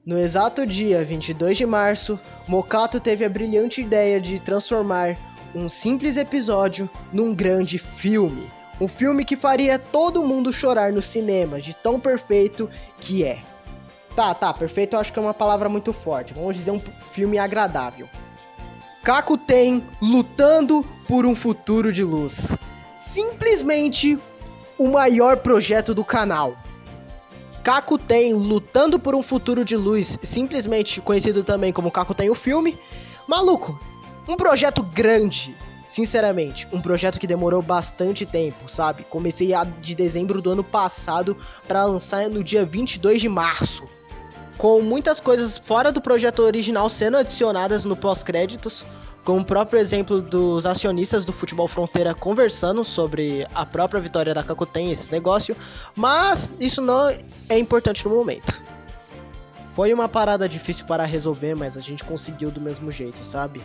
No exato dia 22 de março, Mocato teve a brilhante ideia de transformar um simples episódio num grande filme. Um filme que faria todo mundo chorar no cinema, de tão perfeito que é. Perfeito eu acho que é uma palavra muito forte. Vamos dizer um filme agradável. Kakuten lutando por um futuro de luz. Simplesmente o maior projeto do canal. Kakuten lutando por um futuro de luz, simplesmente conhecido também como Kakuten o filme. Maluco, um projeto grande, sinceramente, um projeto que demorou bastante tempo, sabe? Comecei de dezembro do ano passado para lançar no dia 22 de março. Com muitas coisas fora do projeto original sendo adicionadas no pós-créditos, como o próprio exemplo dos acionistas do Futebol Fronteira conversando sobre a própria vitória da Kakuten, esse negócio, mas isso não é importante no momento. Foi uma parada difícil para resolver, mas a gente conseguiu do mesmo jeito, sabe?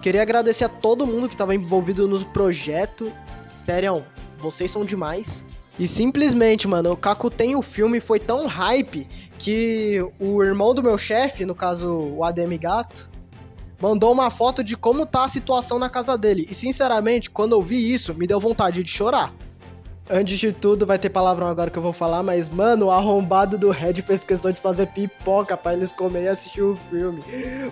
Queria agradecer a todo mundo que estava envolvido no projeto, sério, vocês são demais. E simplesmente, mano, o Kakuten o filme foi tão hype que o irmão do meu chefe, no caso o ADM Gato, mandou uma foto de como tá a situação na casa dele. E sinceramente, quando eu vi isso, me deu vontade de chorar. Antes de tudo, vai ter palavrão agora que eu vou falar, mas, mano, o arrombado do Red fez questão de fazer pipoca pra eles comerem e assistir o filme.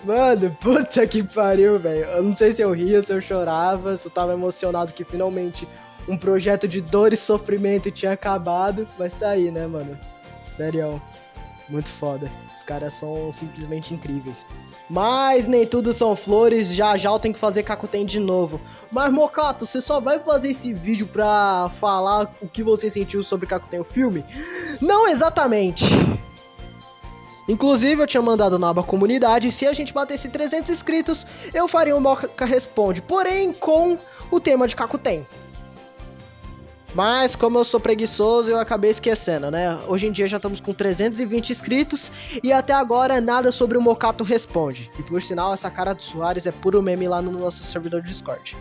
Mano, puta que pariu, velho. Eu não sei se eu ria, se eu chorava, se eu tava emocionado que finalmente um projeto de dor e sofrimento tinha acabado. Mas tá aí, né, mano? Sério, muito foda. Os caras são simplesmente incríveis. Mas nem tudo são flores, já eu tenho que fazer Kakuten de novo. Mas Mocato, você só vai fazer esse vídeo pra falar o que você sentiu sobre Kakuten o filme? Não exatamente! Inclusive eu tinha mandado na aba comunidade, se a gente batesse 300 inscritos, eu faria um Moca Responde, porém com o tema de Kakuten. Mas como eu sou preguiçoso, eu acabei esquecendo, né? Hoje em dia já estamos com 320 inscritos e até agora nada sobre o Mocato Responde. E por sinal, essa cara do Soares é puro meme lá no nosso servidor Discord.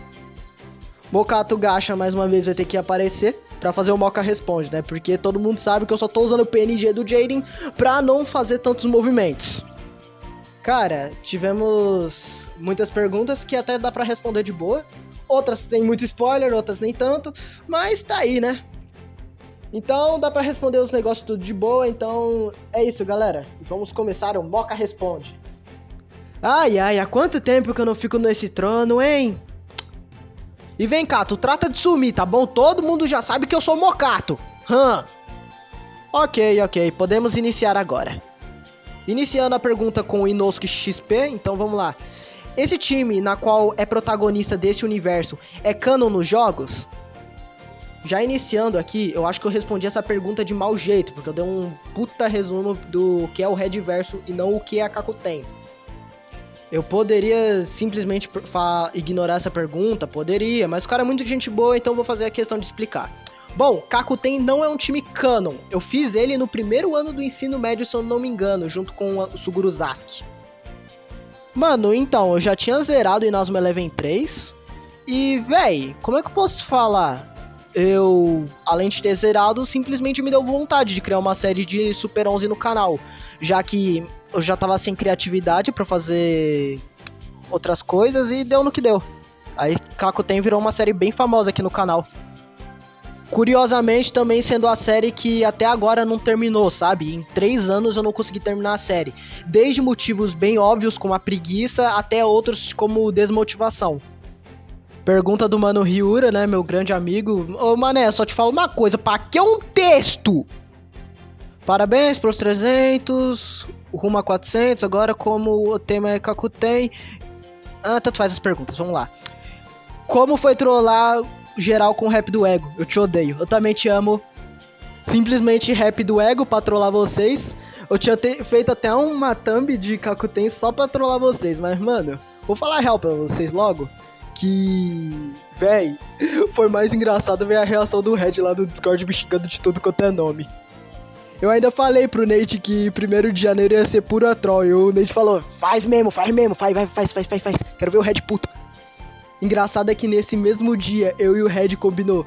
Mocato Gacha mais uma vez vai ter que aparecer pra fazer o Moca Responde, né? Porque todo mundo sabe que eu só tô usando o PNG do Jaden pra não fazer tantos movimentos. Cara, tivemos muitas perguntas que até dá pra responder de boa. Outras tem muito spoiler, outras nem tanto, mas tá aí, né? Então dá pra responder os negócios tudo de boa, então é isso, galera. Vamos começar o Moca Responde. Ai, há quanto tempo que eu não fico nesse trono, hein? E vem cá, tu trata de sumir, tá bom? Todo mundo já sabe que eu sou Mocato. Ok, podemos iniciar agora. Iniciando a pergunta com o Inosuke XP, então vamos lá. Esse time, na qual é protagonista desse universo, é canon nos jogos? Já iniciando aqui, eu acho que eu respondi essa pergunta de mau jeito, porque eu dei um puta resumo do que é o Redverso e não o que é a Kakuten. Eu poderia simplesmente ignorar essa pergunta, poderia, mas o cara é muito gente boa, então vou fazer a questão de explicar. Bom, Kakuten não é um time canon, eu fiz ele no primeiro ano do ensino médio, se eu não me engano, junto com o Suguru Sasuke. Mano, então, eu já tinha zerado Inazuma Eleven 3 e, véi, como é que eu posso falar? Eu, além de ter zerado, simplesmente me deu vontade de criar uma série de Super 11 no canal, já que eu já tava sem criatividade pra fazer outras coisas e deu no que deu. Aí Kakuten virou uma série bem famosa aqui no canal. Curiosamente, também sendo a série que até agora não terminou, sabe? Em 3 anos eu não consegui terminar a série. Desde motivos bem óbvios, como a preguiça, até outros como desmotivação. Pergunta do Mano Ryura, né? Meu grande amigo. Ô, mané, só te falo uma coisa. Pra que um texto? Parabéns pros 300. Rumo a 400. Agora, como o tema é Kakuten... tanto faz as perguntas. Vamos lá. Como foi trollar geral com o rap do Ego? Eu te odeio. Eu também te amo. Simplesmente rap do Ego pra trollar vocês. Eu tinha feito até uma thumb de Kakuten só pra trollar vocês. Mas, mano, vou falar a real pra vocês logo. Que, véi, foi mais engraçado ver a reação do Red lá do Discord me xingando de tudo quanto é nome. Eu ainda falei pro Nate que 1º de janeiro ia ser pura troll. E o Nate falou, faz mesmo, faz. Quero ver o Red puto. Engraçado é que nesse mesmo dia, eu e o Red combinou.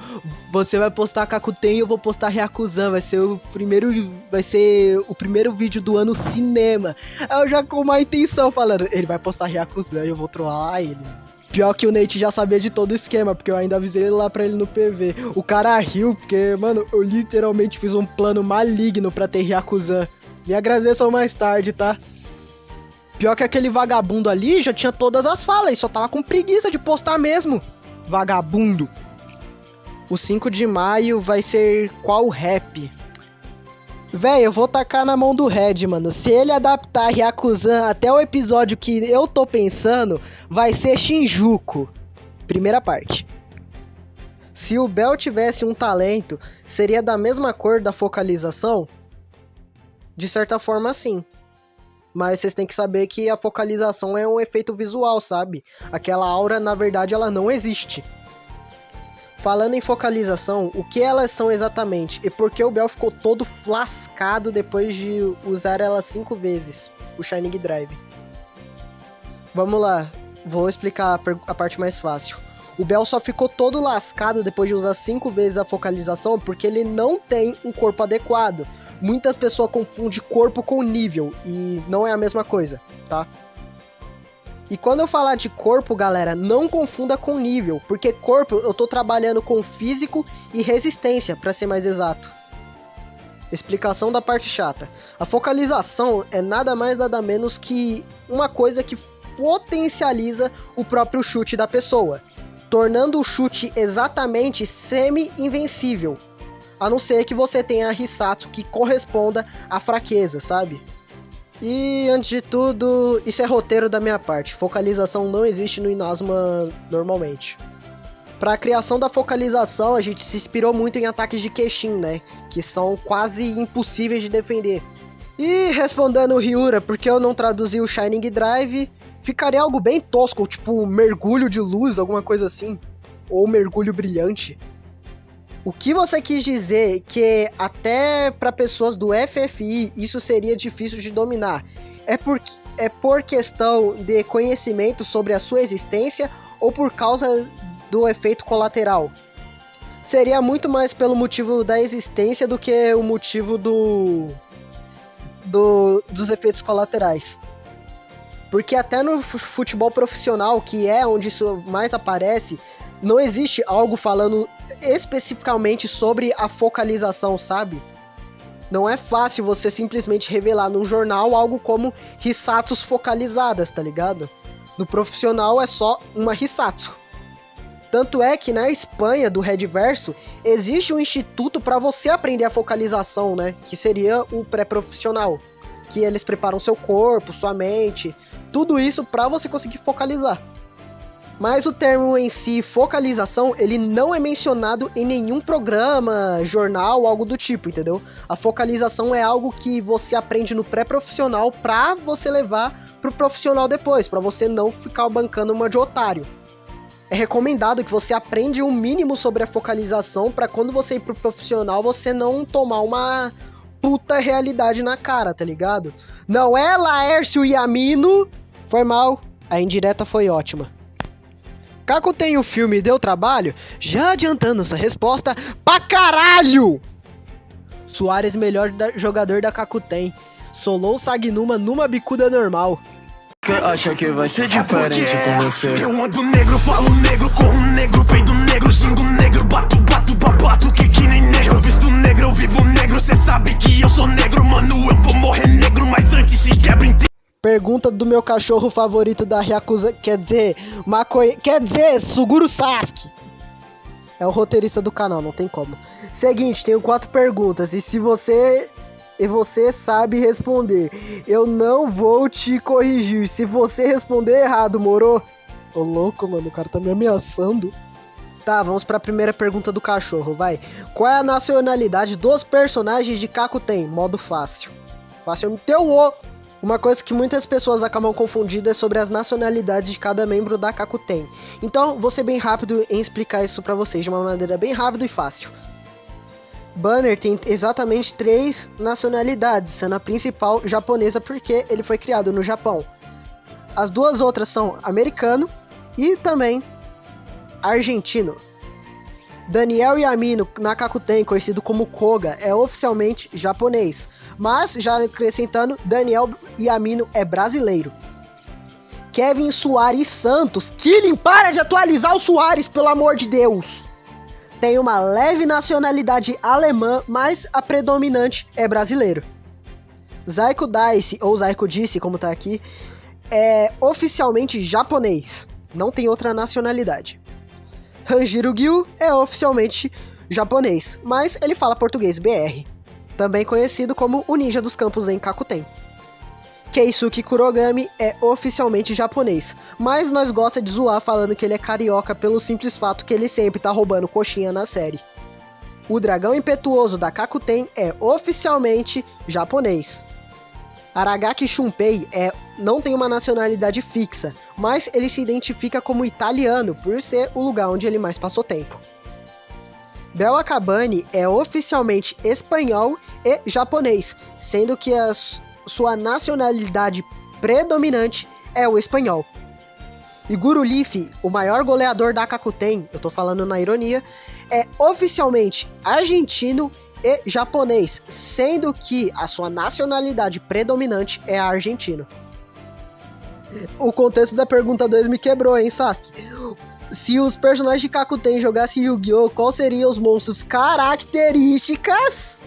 Você vai postar Kakuten e eu vou postar Ryakuzan. Vai ser o primeiro vídeo do ano cinema. Aí eu já com má intenção falando, ele vai postar Ryakuzan e eu vou trollar ele. Pior que o Nate já sabia de todo o esquema, porque eu ainda avisei lá pra ele no PV. O cara riu, porque, mano, eu literalmente fiz um plano maligno pra ter Ryakuzan. Me agradeçam mais tarde, tá? Pior que aquele vagabundo ali já tinha todas as falas e só tava com preguiça de postar mesmo. Vagabundo. O 5 de maio vai ser qual rap? Véi, eu vou tacar na mão do Red, mano. Se ele adaptar Ryakuzan até o episódio que eu tô pensando, vai ser Shinjuku. Primeira parte. Se o Bell tivesse um talento, seria da mesma cor da focalização? De certa forma, sim. Mas vocês têm que saber que a focalização é um efeito visual, sabe? Aquela aura, na verdade, ela não existe. Falando em focalização, o que elas são exatamente? E por que o Bell ficou todo lascado depois de usar ela 5 vezes? O Shining Drive. Vamos lá, vou explicar a parte mais fácil. O Bell só ficou todo lascado depois de usar 5 vezes a focalização porque ele não tem um corpo adequado. Muitas pessoas confundem corpo com nível, e não é a mesma coisa, tá? E quando eu falar de corpo, galera, não confunda com nível, porque corpo eu tô trabalhando com físico e resistência, pra ser mais exato. Explicação da parte chata. A focalização é nada mais nada menos que uma coisa que potencializa o próprio chute da pessoa, tornando o chute exatamente semi-invencível. A não ser que você tenha a Hisatsu que corresponda à fraqueza, sabe? E, antes de tudo, isso é roteiro da minha parte. Focalização não existe no Inazuma normalmente. Para a criação da focalização, a gente se inspirou muito em ataques de Keshin, né? Que são quase impossíveis de defender. E, respondendo o Ryura, porque eu não traduzi o Shining Drive, ficaria algo bem tosco, tipo mergulho de luz, alguma coisa assim. Ou mergulho brilhante. O que você quis dizer que até para pessoas do FFI isso seria difícil de dominar? É por questão de conhecimento sobre a sua existência ou por causa do efeito colateral? Seria muito mais pelo motivo da existência do que o motivo dos efeitos colaterais. Porque até no futebol profissional, que é onde isso mais aparece, não existe algo falando especificamente sobre a focalização, sabe? Não é fácil você simplesmente revelar num jornal algo como Hisatsus focalizadas, tá ligado? No profissional é só uma Hisatsu. Tanto é que na Espanha, do Redverso, existe um instituto para você aprender a focalização, né? Que seria o pré-profissional. Que eles preparam seu corpo, sua mente, tudo isso para você conseguir focalizar. Mas o termo em si, focalização, ele não é mencionado em nenhum programa, jornal, algo do tipo, entendeu? A focalização é algo que você aprende no pré-profissional pra você levar pro profissional depois, pra você não ficar bancando uma de otário. É recomendado que você aprenda o mínimo sobre a focalização pra quando você ir pro profissional você não tomar uma puta realidade na cara, tá ligado? Não é Laércio Yamino? Foi mal, a indireta foi ótima. Kakuten, o filme deu trabalho? Já adiantando essa resposta, pra caralho! Soares, melhor jogador da Kakuten. Solou Sagnuma numa bicuda normal. Você acha que vai ser diferente com você? Eu ando negro, falo negro, corro negro, peido negro, xingo negro, bato, babato, que nem negro. Eu visto negro, eu vivo negro, cê sabe que eu sou negro, mano, eu vou morrer negro, mas antes se quebra inteiro. Pergunta do meu cachorro favorito da Ryakuza, quer dizer, Suguru Sasuke. É o roteirista do canal, não tem como. Seguinte, tenho 4 perguntas, e se você sabe responder, eu não vou te corrigir. Se você responder errado, moro? Ô louco, mano, o cara tá me ameaçando. Tá, vamos pra primeira pergunta do cachorro, vai. Qual é a nacionalidade dos personagens de Kakuten? Modo fácil. Fácil teu o. Uma coisa que muitas pessoas acabam confundindo é sobre as nacionalidades de cada membro da Kakuten. Então, vou ser bem rápido em explicar isso pra vocês de uma maneira bem rápida e fácil. Banner tem exatamente 3 nacionalidades, sendo a principal japonesa porque ele foi criado no Japão. As 2 outras são americano e também argentino. Daniel Yamino na Kakuten, conhecido como Koga, é oficialmente japonês. Mas, já acrescentando, Daniel Yamino é brasileiro. Kevin Soares Santos. Killing, para de atualizar o Soares, pelo amor de Deus! Tem uma leve nacionalidade alemã, mas a predominante é brasileiro. Zaiko Dice, ou Zaiko Dice, como tá aqui, é oficialmente japonês. Não tem outra nacionalidade. Hanjiro Gyu é oficialmente japonês, mas ele fala português BR. Também conhecido como o Ninja dos Campos em Kakuten. Keisuke Kurogami é oficialmente japonês, mas nós gosta de zoar falando que ele é carioca pelo simples fato que ele sempre tá roubando coxinha na série. O dragão impetuoso da Kakuten é oficialmente japonês. Aragaki Shunpei não tem uma nacionalidade fixa, mas ele se identifica como italiano por ser o lugar onde ele mais passou tempo. Bel Akabane é oficialmente espanhol e japonês, sendo que sua nacionalidade predominante é o espanhol. Iguro Leaf, o maior goleador da Kakuten, eu tô falando na ironia, é oficialmente argentino e japonês, sendo que a sua nacionalidade predominante é argentino. O contexto da pergunta 2 me quebrou, hein, Sasuke? Se os personagens de Kakuten jogassem Yu-Gi-Oh!, quais seriam os monstros características?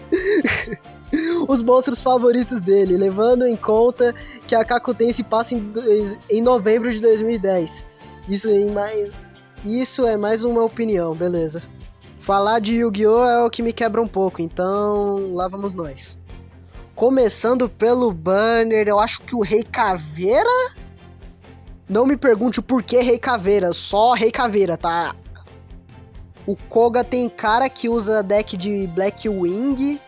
Os monstros favoritos dele, levando em conta que a Kakuten se passa em novembro de 2010. Isso é mais uma opinião, beleza. Falar de Yu-Gi-Oh! É o que me quebra um pouco, então lá vamos nós. Começando pelo banner, eu acho que o Rei Caveira? Não me pergunte o porquê Rei Caveira, só Rei Caveira, tá? O Koga tem cara que usa deck de Black Wing.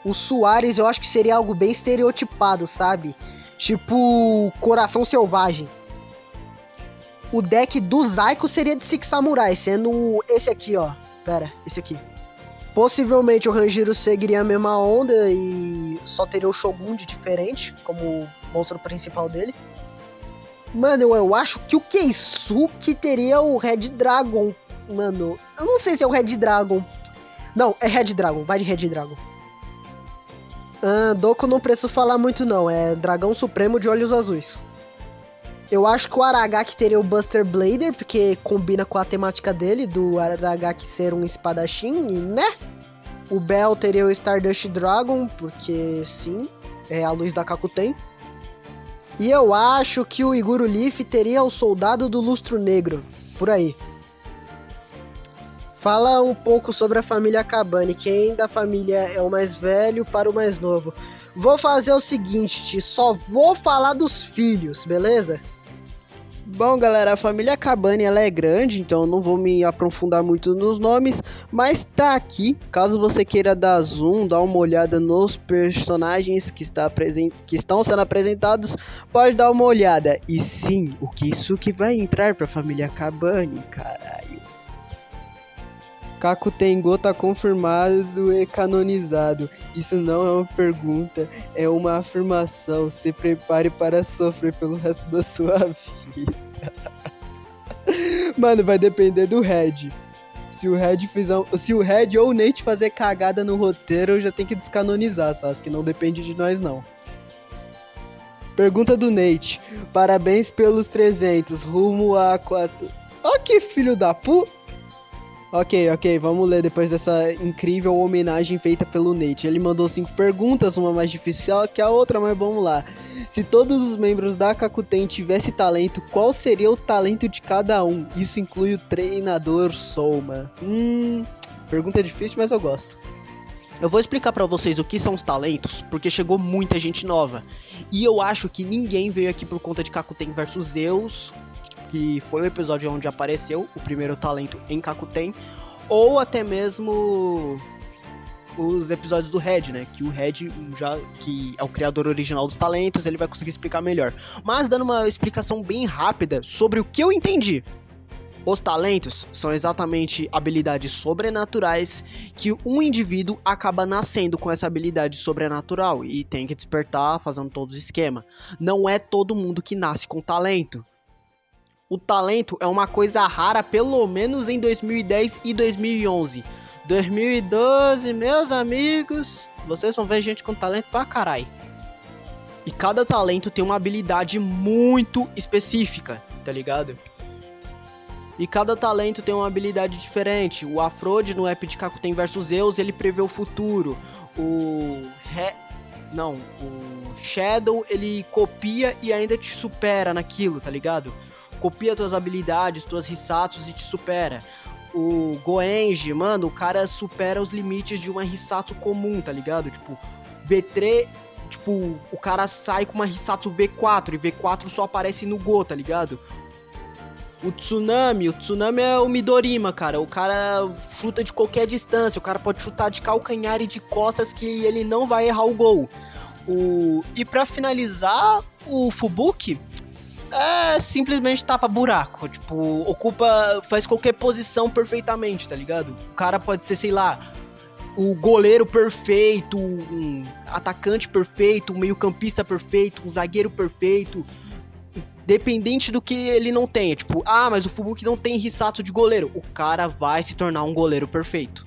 O Soares eu acho que seria algo bem estereotipado, sabe? Tipo Coração Selvagem. O deck do Zaiko seria de Six Samurai, sendo esse aqui, ó. Pera, esse aqui. Possivelmente o Hanjiro seguiria a mesma onda e só teria o Shogun de diferente, como monstro principal dele. Mano, eu acho que o Keisuke teria o Red Dragon. Mano, eu não sei se é o Red Dragon. Não, é Red Dragon, vai de Red Dragon. Doku não preciso falar muito não, é Dragão Supremo de Olhos Azuis. Eu acho que o Aragaki teria o Buster Blader, porque combina com a temática dele, do Aragaki ser um espadachim, e né? O Bell teria o Stardust Dragon, porque sim, é a luz da Kakuten. E eu acho que o Iguro Leaf teria o Soldado do Lustro Negro, por aí. Fala um pouco sobre a família Akabane, quem da família é o mais velho para o mais novo. Vou fazer o seguinte, só vou falar dos filhos, beleza? Bom, galera, a família Akabane ela é grande, então não vou me aprofundar muito nos nomes, mas tá aqui, caso você queira dar zoom, dar uma olhada nos personagens que estão sendo apresentados, pode dar uma olhada. E sim, o Keisuke vai entrar pra família Akabane, caralho. Kakutengo tá confirmado e canonizado. Isso não é uma pergunta, é uma afirmação. Se prepare para sofrer pelo resto da sua vida. Mano, vai depender do Red. Se o Red ou o Nate fazer cagada no roteiro, eu já tenho que descanonizar, Sasuke. Não depende de nós, não. Pergunta do Nate. Parabéns pelos 300. Rumo a 4... Ó que filho da puta. Ok, vamos ler depois dessa incrível homenagem feita pelo Nate. Ele mandou 5 perguntas, uma mais difícil que a outra, mas vamos lá. Se todos os membros da Kakuten tivessem talento, qual seria o talento de cada um? Isso inclui o treinador Souma. Pergunta difícil, mas eu gosto. Eu vou explicar pra vocês o que são os talentos, porque chegou muita gente nova. E eu acho que ninguém veio aqui por conta de Kakuten vs Zeus, que foi o episódio onde apareceu o primeiro talento em Kakuten, ou até mesmo os episódios do Red, né? Que o Red, que é o criador original dos talentos, ele vai conseguir explicar melhor. Mas dando uma explicação bem rápida sobre o que eu entendi. Os talentos são exatamente habilidades sobrenaturais que um indivíduo acaba nascendo com essa habilidade sobrenatural e tem que despertar fazendo todo o esquema. Não é todo mundo que nasce com talento. o talento é uma coisa rara, pelo menos em 2010 e 2011. 2012, meus amigos, vocês vão ver gente com talento pra caralho. E cada talento tem uma habilidade muito específica, tá ligado? E cada talento tem uma habilidade diferente. O Afrod no app de Kakuten vs Zeus, ele prevê o futuro. O Shadow, ele copia e ainda te supera naquilo, tá ligado? Copia tuas habilidades, tuas Hisatsus e te supera. O Goenji, mano, o cara supera os limites de uma Hisatsu comum, tá ligado? Tipo, V3, tipo, o cara sai com uma Hisatsu V4 e V4 só aparece no Go, tá ligado? O Tsunami é o Midorima, cara. O cara chuta de qualquer distância, o cara pode chutar de calcanhar e de costas que ele não vai errar o gol. E pra finalizar, o Fubuki é simplesmente tapa buraco. Tipo, faz qualquer posição perfeitamente, tá ligado? O cara pode ser, sei lá, o goleiro perfeito, um atacante perfeito, um meio-campista perfeito, um zagueiro perfeito. Dependente do que ele não tenha. Tipo, mas o Fubuki não tem Hisatsu de goleiro. O cara vai se tornar um goleiro perfeito.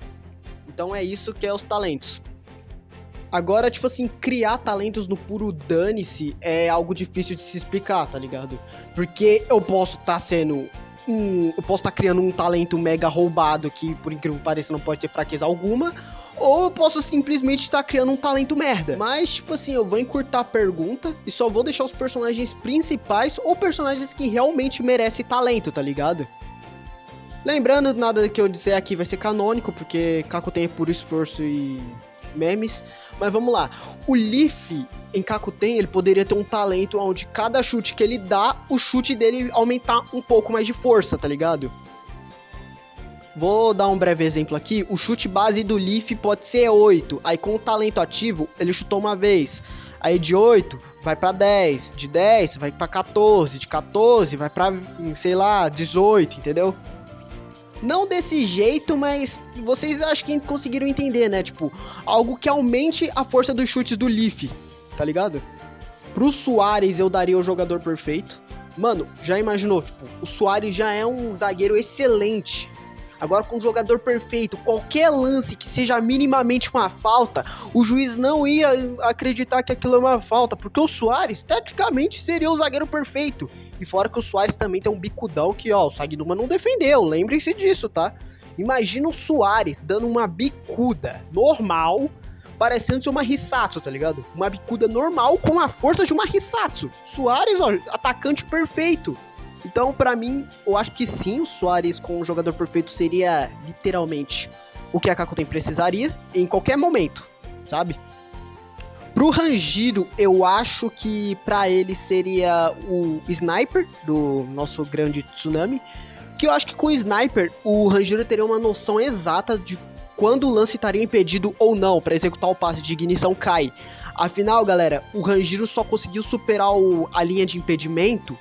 Então é isso que é os talentos. Agora, tipo assim, criar talentos no puro dane-se é algo difícil de se explicar, tá ligado? Porque eu posso estar criando um talento mega roubado que, por incrível que pareça, não pode ter fraqueza alguma. Ou eu posso simplesmente estar criando um talento merda. Mas, tipo assim, eu vou encurtar a pergunta e só vou deixar os personagens principais ou personagens que realmente merecem talento, tá ligado? Lembrando, nada que eu disser aqui vai ser canônico, porque Kakuten é puro esforço e memes. Mas vamos lá. O Leaf em Kakuten, ele poderia ter um talento onde cada chute que ele dá, o chute dele aumentar um pouco mais de força, tá ligado? Vou dar um breve exemplo aqui. O chute base do Leaf pode ser 8. Aí com o talento ativo, ele chutou uma vez. Aí de 8 vai pra 10. De 10 vai pra 14. De 14 vai pra, sei lá, 18, entendeu? Não desse jeito, mas vocês acho que conseguiram entender, né? Tipo, algo que aumente a força dos chutes do Leaf, tá ligado? Pro Soares eu daria o jogador perfeito. Mano, já imaginou? Tipo, o Soares já é um zagueiro excelente. Agora com um jogador perfeito, qualquer lance que seja minimamente uma falta, o juiz não ia acreditar que aquilo é uma falta, porque o Soares, tecnicamente, seria o zagueiro perfeito. E fora que o Soares também tem um bicudão que, o Sagnuma não defendeu, lembrem-se disso, tá? Imagina o Soares dando uma bicuda normal, parecendo ser uma Hisatsu, tá ligado? Uma bicuda normal com a força de uma Hisatsu. Soares, atacante perfeito. Então, pra mim, eu acho que sim, o Soares com um jogador perfeito seria, literalmente, o que a Kakuten precisaria em qualquer momento, sabe? Pro Ranjiro, eu acho que pra ele seria o Sniper, do nosso grande Tsunami, que eu acho que com o Sniper, o Ranjiro teria uma noção exata de quando o lance estaria impedido ou não pra executar o passe de ignição Kai. Afinal, galera, o Ranjiro só conseguiu superar a linha de impedimento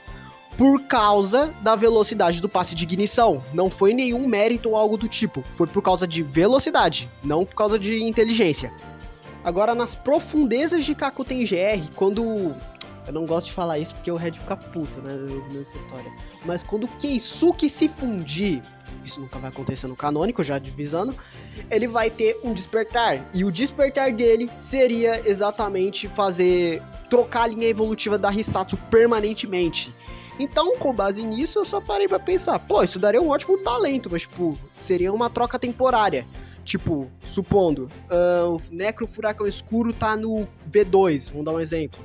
por causa da velocidade do passe de ignição. Não foi nenhum mérito ou algo do tipo. Foi por causa de velocidade, não por causa de inteligência. Agora, nas profundezas de Kakuten GR, quando... Eu não gosto de falar isso porque o Red fica puto, né, nessa história. Mas quando o Keisuke se fundir, isso nunca vai acontecer no canônico, já divisando, ele vai ter um despertar. E o despertar dele seria exatamente trocar a linha evolutiva da Hisatsu permanentemente. Então, com base nisso, eu só parei pra pensar, isso daria um ótimo talento, mas, tipo, seria uma troca temporária. Tipo, supondo, o Necro Furacão Escuro tá no V2, vamos dar um exemplo.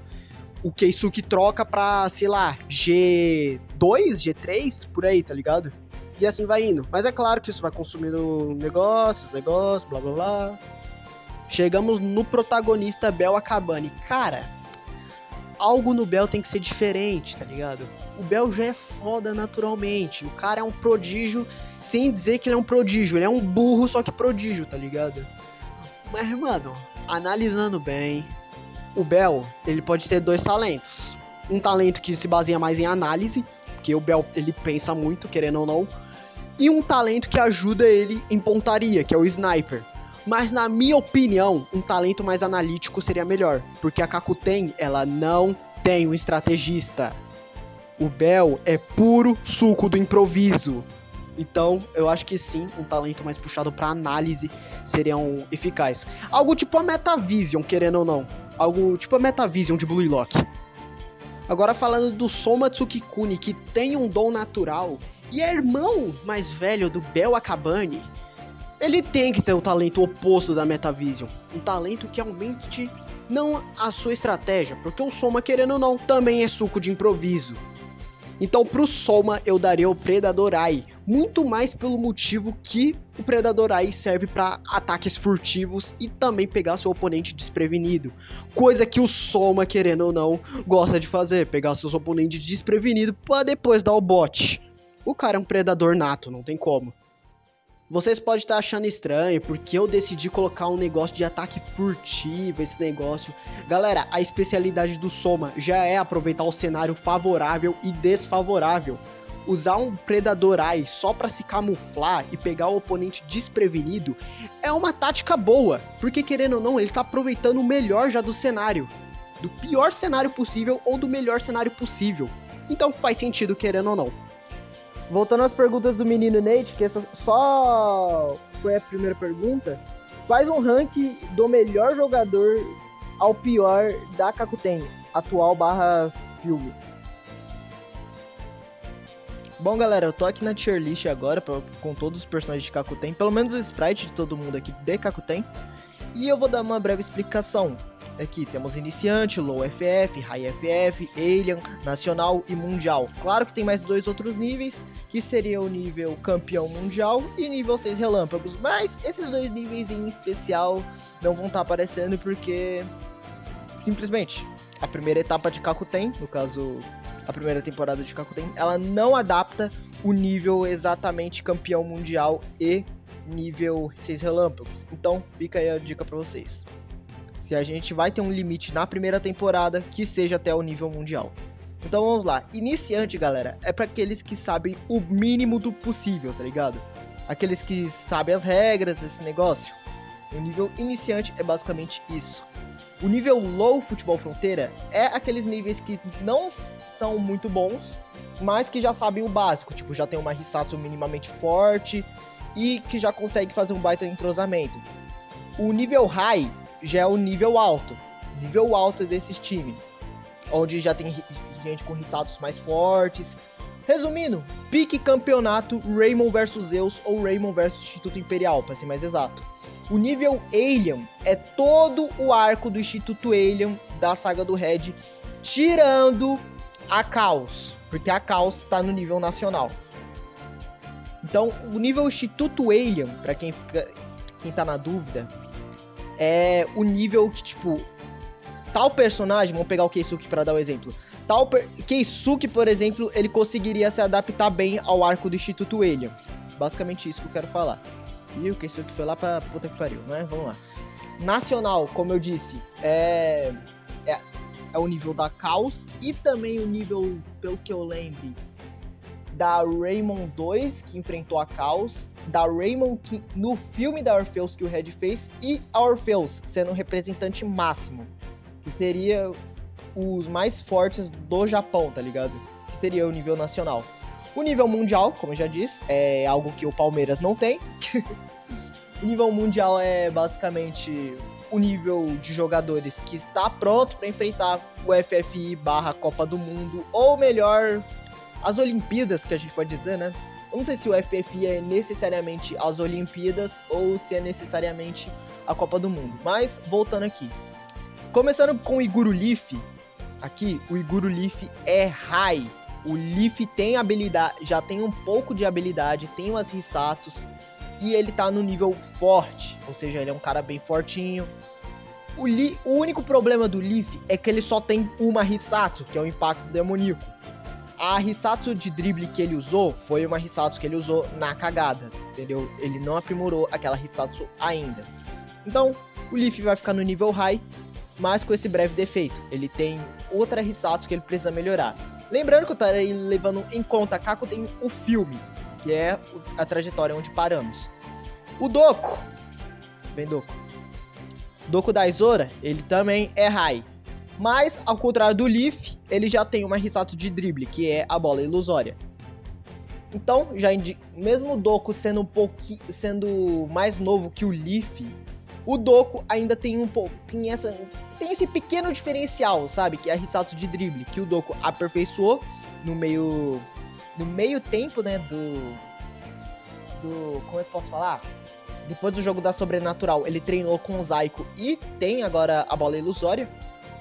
O Keisuke troca pra, sei lá, G2, G3, por aí, tá ligado? E assim vai indo. Mas é claro que isso vai consumindo negócios, blá blá blá. Chegamos no protagonista Bel Akabane. Cara, algo no Bel tem que ser diferente, tá ligado? O Bel já é foda naturalmente. O cara é um prodígio, sem dizer que ele é um prodígio. Ele é um burro, só que prodígio, tá ligado? Mas, mano, analisando bem, o Bel, ele pode ter 2 talentos. Um talento que se baseia mais em análise, porque o Bel, ele pensa muito, querendo ou não. E um talento que ajuda ele em pontaria, que é o Sniper. Mas, na minha opinião, um talento mais analítico seria melhor. Porque a Kakuten, ela não tem um estrategista. O Bell é puro suco do improviso. Então, eu acho que sim, um talento mais puxado pra análise seria eficaz. Algo tipo a Metavision, querendo ou não. Algo tipo a Metavision de Blue Lock. Agora falando do Soma Tsukikuni, que tem um dom natural e é irmão mais velho do Bell Akabane, ele tem que ter o talento oposto da Metavision. Um talento que aumente não a sua estratégia, porque o Soma, querendo ou não, também é suco de improviso. Então pro Soma eu daria o Predador Eye, muito mais pelo motivo que o Predador Eye serve para ataques furtivos e também pegar seu oponente desprevenido. Coisa que o Soma, querendo ou não, gosta de fazer, pegar seus oponentes desprevenidos para depois dar o bote. O cara é um predador nato, não tem como. Vocês podem estar achando estranho, porque eu decidi colocar um negócio de ataque furtivo, esse negócio. Galera, a especialidade do Soma já é aproveitar o cenário favorável e desfavorável. Usar um Predador Eye só pra se camuflar e pegar o oponente desprevenido é uma tática boa, porque querendo ou não, ele tá aproveitando o melhor já do cenário. Do pior cenário possível ou do melhor cenário possível. Então faz sentido, querendo ou não. Voltando às perguntas do menino Nate, que essa só foi a primeira pergunta. Faz um ranking do melhor jogador ao pior da Kakuten, atual / filme. Bom, galera, eu tô aqui na tier list agora com todos os personagens de Kakuten, pelo menos o sprite de todo mundo aqui de Kakuten. E eu vou dar uma breve explicação. Aqui temos iniciante, low FF, high FF, alien, nacional e mundial. Claro que tem mais 2 outros níveis, que seria o nível campeão mundial e nível 6 relâmpagos. Mas esses 2 níveis em especial não vão estar aparecendo porque, simplesmente, a primeira etapa de Kakuten, no caso, a primeira temporada de Kakuten, ela não adapta o nível exatamente campeão mundial e nível 6 relâmpagos. Então, fica aí a dica pra vocês. Se a gente vai ter um limite na primeira temporada, que seja até o nível mundial. Então vamos lá. Iniciante, galera, é para aqueles que sabem o mínimo do possível, tá ligado? Aqueles que sabem as regras desse negócio. O nível iniciante é basicamente isso. O nível low futebol fronteira é aqueles níveis que não são muito bons, mas que já sabem o básico. Tipo, já tem uma Hisatsu minimamente forte e que já consegue fazer um baita entrosamento. O nível high já é o nível alto desses times, onde já tem gente com Hisatsus mais fortes. Resumindo, pique campeonato Raymond vs Zeus ou Raymond vs Instituto Imperial, para ser mais exato. O nível Alien é todo o arco do Instituto Alien da saga do Red, tirando a Caos, porque a Caos tá no nível nacional. Então, o nível Instituto Alien, para quem tá na dúvida, é o nível que, tipo, tal personagem, vamos pegar o Keisuke para dar um exemplo. Keisuke, por exemplo, ele conseguiria se adaptar bem ao arco do Instituto Alien. Basicamente isso que eu quero falar. E o Keisuke foi lá pra puta que pariu, né? Vamos lá. Nacional, como eu disse, é o nível da Caos e também o nível, pelo que eu lembre, da Raymond 2, que enfrentou a Caos, da Raymond que, no filme da Orpheus que o Red fez, e a Orpheus sendo o representante máximo, que seria os mais fortes do Japão, tá ligado? Que seria o nível nacional. O nível mundial, como eu já disse, é algo que o Palmeiras não tem. O nível mundial é basicamente o nível de jogadores que está pronto para enfrentar o FFI / Copa do Mundo, ou melhor, as Olimpíadas, que a gente pode dizer, né? Eu não sei se o FFI é necessariamente as Olimpíadas ou se é necessariamente a Copa do Mundo. Mas, voltando aqui. Começando com o Iguro Leaf. Aqui, o Iguro Leaf é high. O Leaf tem habilidade, já tem um pouco de habilidade, tem umas Hisatsus. E ele tá no nível forte. Ou seja, ele é um cara bem fortinho. O único problema do Leaf é que ele só tem uma Hisatsu, que é o Impacto Demoníaco. A Hisatsu de drible que ele usou foi uma Hisatsu que ele usou na cagada, entendeu? Ele não aprimorou aquela Hisatsu ainda. Então, o Leaf vai ficar no nível high, mas com esse breve defeito. Ele tem outra Hisatsu que ele precisa melhorar. Lembrando que eu estarei levando em conta Kakuten o filme, que é a trajetória onde paramos. O Doku, bem Doku. Doku Daizora, ele também é high. Mas, ao contrário do Leaf, ele já tem uma Hisatsu de drible, que é a bola ilusória. Então, mesmo o Doku sendo sendo mais novo que o Leaf, o Doku ainda tem tem esse pequeno diferencial, sabe? Que é a Hisatsu de drible, que o Doku aperfeiçoou no meio tempo, né, como é que eu posso falar? Depois do jogo da Sobrenatural, ele treinou com o Zaiko e tem agora a bola ilusória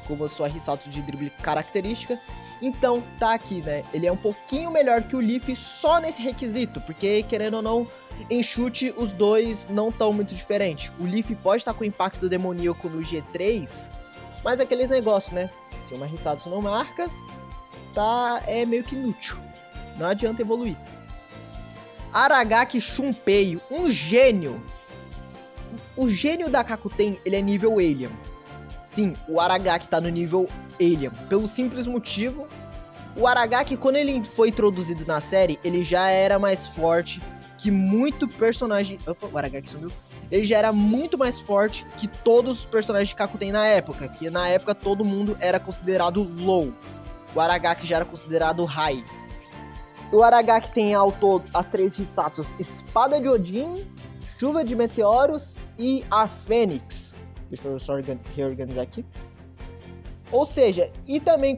como a sua Hisatsu de drible característica. Então, tá aqui, né? Ele é um pouquinho melhor que o Leaf só nesse requisito, porque, querendo ou não, em chute, os dois não estão muito diferentes. O Leaf pode estar com impacto demoníaco no G3, mas aqueles negócios, né? Se uma Hisatsu não marca, é meio que inútil. Não adianta evoluir. Aragaki Shunpei, um gênio. O gênio da Kakuten, ele é nível Alien. Sim, o Aragaki tá no nível Alien. Pelo simples motivo, o Aragaki, quando ele foi introduzido na série, ele já era mais forte que muito personagem... Opa, o Aragaki sumiu. Ele já era muito mais forte que todos os personagens de Kakuten na época. Que na época todo mundo era considerado low. O Aragaki já era considerado high. O Aragaki tem ao todo as 3 Hisatsus: Espada de Odin, Chuva de Meteoros e a Fênix. Deixa eu só reorganizar aqui. Ou seja, e também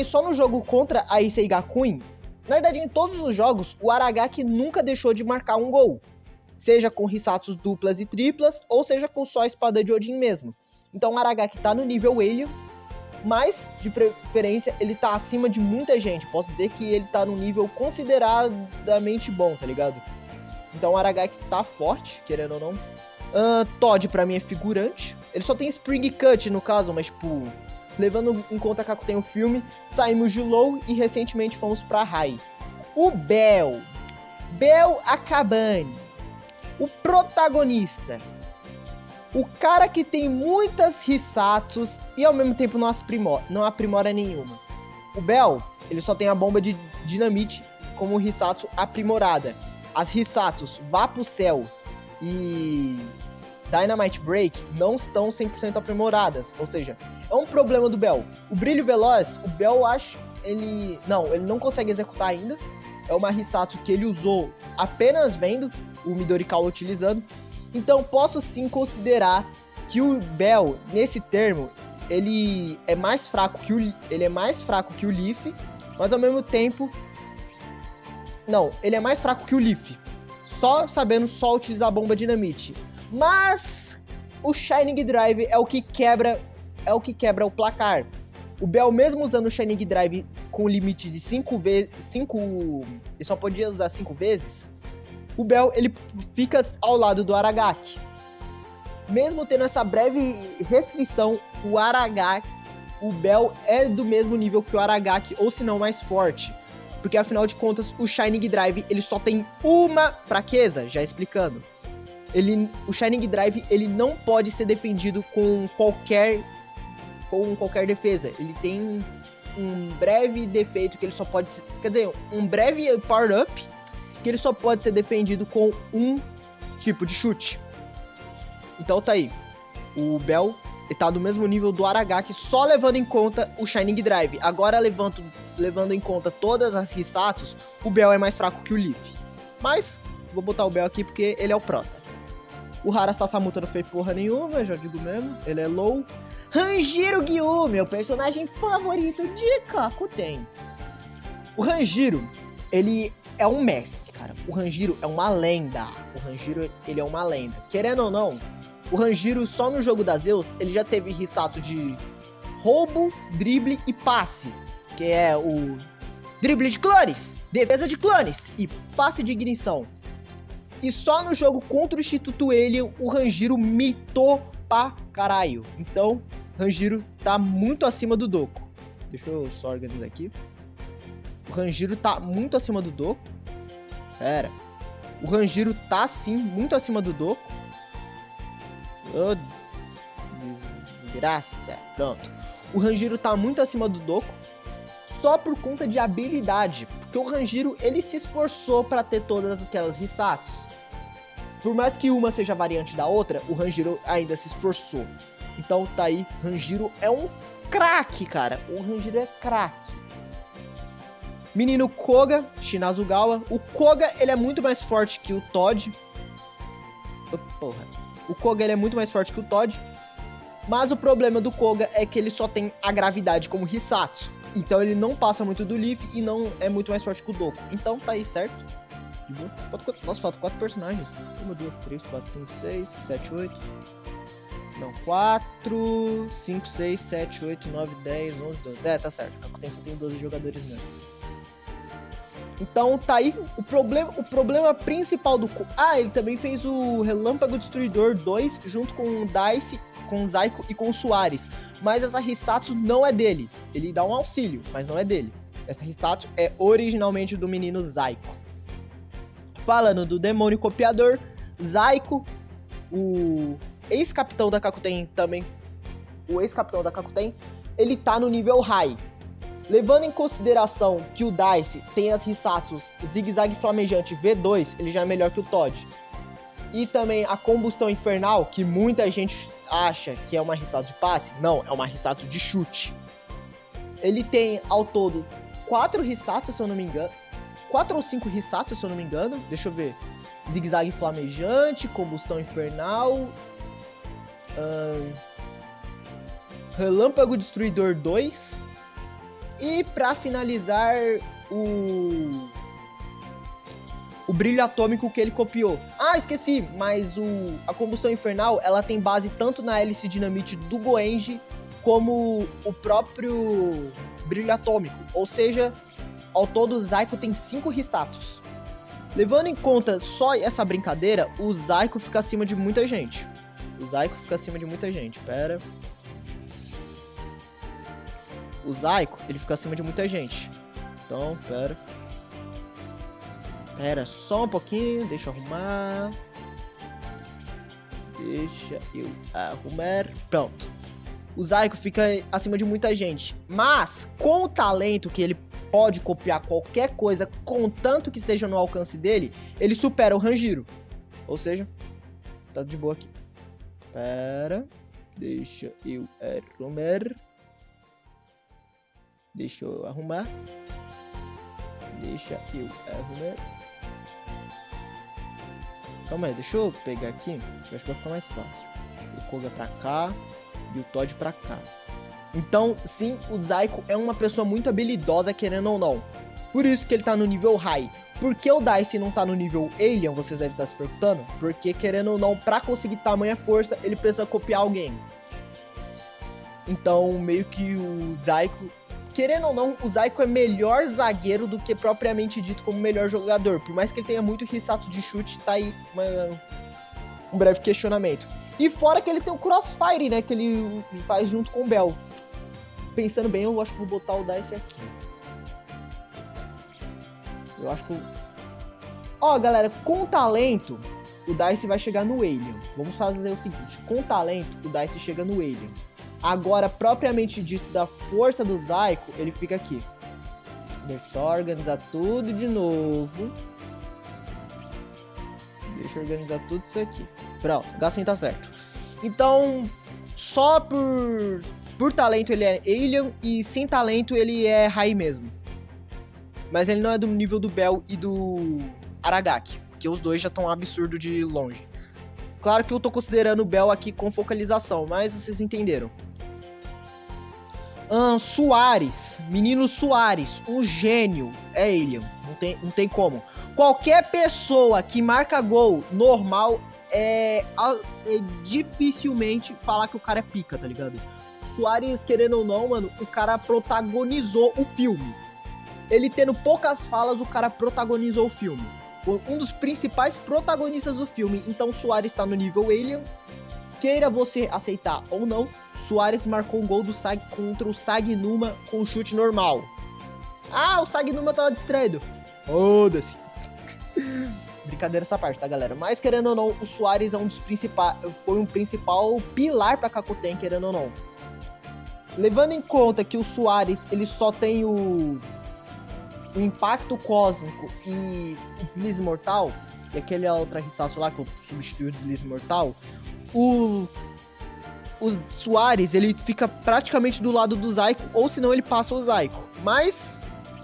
só no jogo contra a Issei Gakuen, na verdade em todos os jogos, o Aragaki nunca deixou de marcar um gol. Seja com Hisatsus duplas e triplas, ou seja com só a Espada de Odin mesmo. Então o Aragaki tá no nível Alien, mas de preferência ele tá acima de muita gente. Posso dizer que ele tá num nível consideradamente bom, tá ligado? Então o Aragaki tá forte, querendo ou não. Todd pra mim é figurante. Ele só tem Spring Cut no caso, mas tipo, levando em conta que tem o filme, saímos de Low e recentemente fomos pra High. O Bell Akabane, o protagonista, o cara que tem muitas Hisatsus e ao mesmo tempo não aprimora nenhuma. O Bell, ele só tem a bomba de dinamite como Hisatsu aprimorada. As Hisatsus Vá pro Céu e Dynamite Break não estão 100% aprimoradas, ou seja, é um problema do Bell. O Brilho Veloz, o Bell ele não consegue executar ainda. É uma Hisatsu que ele usou apenas vendo o Midorikawa utilizando. Então posso sim considerar que o Bell, nesse termo, ele é mais fraco que o Leaf, mas ao mesmo tempo ele é mais fraco que o Leaf, sabendo utilizar a bomba dinamite. Mas o Shining Drive é o que quebra o placar. O Bell, mesmo usando o Shining Drive com o limite de 5 vezes, ele só podia usar 5 vezes, o Bell ele fica ao lado do Aragaki. Mesmo tendo essa breve restrição, o Bell é do mesmo nível que o Aragaki, ou se não mais forte. Porque afinal de contas, o Shining Drive ele só tem uma fraqueza, já explicando. O Shining Drive ele não pode ser defendido com qualquer defesa. Ele tem um breve defeito que ele só pode ser, um breve power-up que ele só pode ser defendido com um tipo de chute. Então tá aí. O Bell tá do mesmo nível do Aragaki, só levando em conta o Shining Drive. Agora, levando em conta todas as Hisatsus, o Bell é mais fraco que o Leaf. Mas, vou botar o Bell aqui porque ele é o prota. O Hara Sasamuta não fez porra nenhuma, já digo mesmo. Ele é low. Hanjiro Gyu, meu personagem favorito de Kakuten. O Hanjiro, ele é um mestre, cara. O Hanjiro é uma lenda. Ele é uma lenda. Querendo ou não, o Hanjiro, só no jogo das Zeus, ele já teve Hisatsu de roubo, drible e passe. Que é o drible de clones, defesa de clones e passe de ignição. E só no jogo contra o Instituto Alien, o Hanjiro mitou pra caralho. Então, Hanjiro tá muito acima do Doku. Deixa eu só organizar aqui. O Hanjiro tá muito acima do Doku. Pera. O Hanjiro tá sim, muito acima do Doku. Oh, desgraça. Pronto. O Hanjiro tá muito acima do Doku. Só por conta de habilidade. Porque o Hanjiro, ele se esforçou pra ter todas aquelas Hisatsus. Por mais que uma seja variante da outra, o Hanjiro ainda se esforçou. Então tá aí, Hanjiro é um craque, cara. O Hanjiro é craque. Menino Koga, Shinazugawa. O Koga, ele é muito mais forte que o Todd. Porra. O Koga, ele é muito mais forte que o Todd. Mas o problema do Koga é que ele só tem a gravidade como Hisatsu. Então ele não passa muito do Leaf e não é muito mais forte que o Doku. Então tá aí, certo? De boa. Nossa, faltam 4 personagens. 1, 2, 3, 4, 5, 6, 7, 8. Não, 4, 5, 6, 7, 8, 9, 10, 11, 12. É, tá certo. Tem 12 jogadores mesmo. Então tá aí o problema principal do... ele também fez o Relâmpago Destruidor 2 junto com o Dice, com o Zaiko e com o Soares. Mas essa Hisatsu não é dele. Ele dá um auxílio, mas não é dele. Essa Hisatsu é originalmente do menino Zaiko. Falando do Demônio Copiador, Zaiko, o ex-capitão da Kakuten também. O ex-capitão da Kakuten, ele tá no nível High. Levando em consideração que o Dice tem as Hisatsus Zigue-Zague Flamejante V2, ele já é melhor que o Todd. E também a Combustão Infernal, que muita gente acha que é uma Hisatsu de passe. Não, é uma Hisatsu de chute. Ele tem ao todo 4 Hisatsu, se eu não me engano. 4 ou 5 Hisatsu, se eu não me engano. Deixa eu ver. Zigue-Zague Flamejante, Combustão Infernal. Relâmpago Destruidor 2. E pra finalizar, o brilho atômico que ele copiou. Esqueci, mas a Combustão Infernal, ela tem base tanto na hélice dinamite do Goenji, como o próprio brilho atômico. Ou seja, ao todo o Zaiko tem 5 Hisatsus. Levando em conta só essa brincadeira, o Zaiko fica acima de muita gente. Pera... O Zaiko, ele fica acima de muita gente. Então, pera só um pouquinho, deixa eu arrumar. Pronto. O Zaiko fica acima de muita gente. Mas, com o talento que ele pode copiar qualquer coisa, contanto que esteja no alcance dele, ele supera o Hanjiro. Ou seja, tá de boa aqui. Deixa eu arrumar. Calma aí, deixa eu pegar aqui. Eu acho que vai ficar mais fácil. O Koga pra cá e o Todd pra cá. Então, sim, o Zaiko é uma pessoa muito habilidosa, querendo ou não. Por isso que ele tá no nível High. Por que o Dice não tá no nível Alien, vocês devem estar se perguntando? Porque, querendo ou não, pra conseguir tamanha força, ele precisa copiar alguém. Então, meio que o Zaiko... Querendo ou não, o Zaiko é melhor zagueiro do que propriamente dito como melhor jogador. Por mais que ele tenha muito Hisatsu de chute, tá aí um breve questionamento. E fora que ele tem o Crossfire, né, que ele faz junto com o Bell. Pensando bem, eu acho que vou botar o Dice aqui. Eu acho que... galera, com talento, o Dice vai chegar no Alien. Vamos fazer o seguinte, com talento, o Dice chega no Alien. Agora, propriamente dito, da força do Zaiko, ele fica aqui. Deixa eu organizar tudo de novo. Deixa eu organizar tudo isso aqui. Pronto, agora sim tá certo. Então, só por talento ele é Alien e sem talento ele é High mesmo. Mas ele não é do nível do Bell e do Aragaki, porque os dois já estão absurdo de longe. Claro que eu tô considerando o Bell aqui com focalização, mas vocês entenderam. Soares, menino Soares, um gênio, é Alien, não tem como. Qualquer pessoa que marca gol normal é dificilmente falar que o cara é pica, tá ligado? Soares, querendo ou não, mano, o cara protagonizou o filme. Ele tendo poucas falas, o cara protagonizou o filme. Foi um dos principais protagonistas do filme, então Soares tá no nível Alien. Queira você aceitar ou não, Soares marcou um gol do Sag contra o Sagnuma com um chute normal. O Sagnuma tava distraído. Foda-se. Brincadeira essa parte, tá, galera? Mas, querendo ou não, o Soares é foi um principal pilar pra Kakuten, querendo ou não. Levando em conta que o Soares, ele só tem o Impacto Cósmico e o Deslize Mortal, e aquele outra Hisatsu lá que eu substituí o Deslize Mortal, o o Soares, ele fica praticamente do lado do Zaiko, ou senão ele passa o Zaiko. Mas,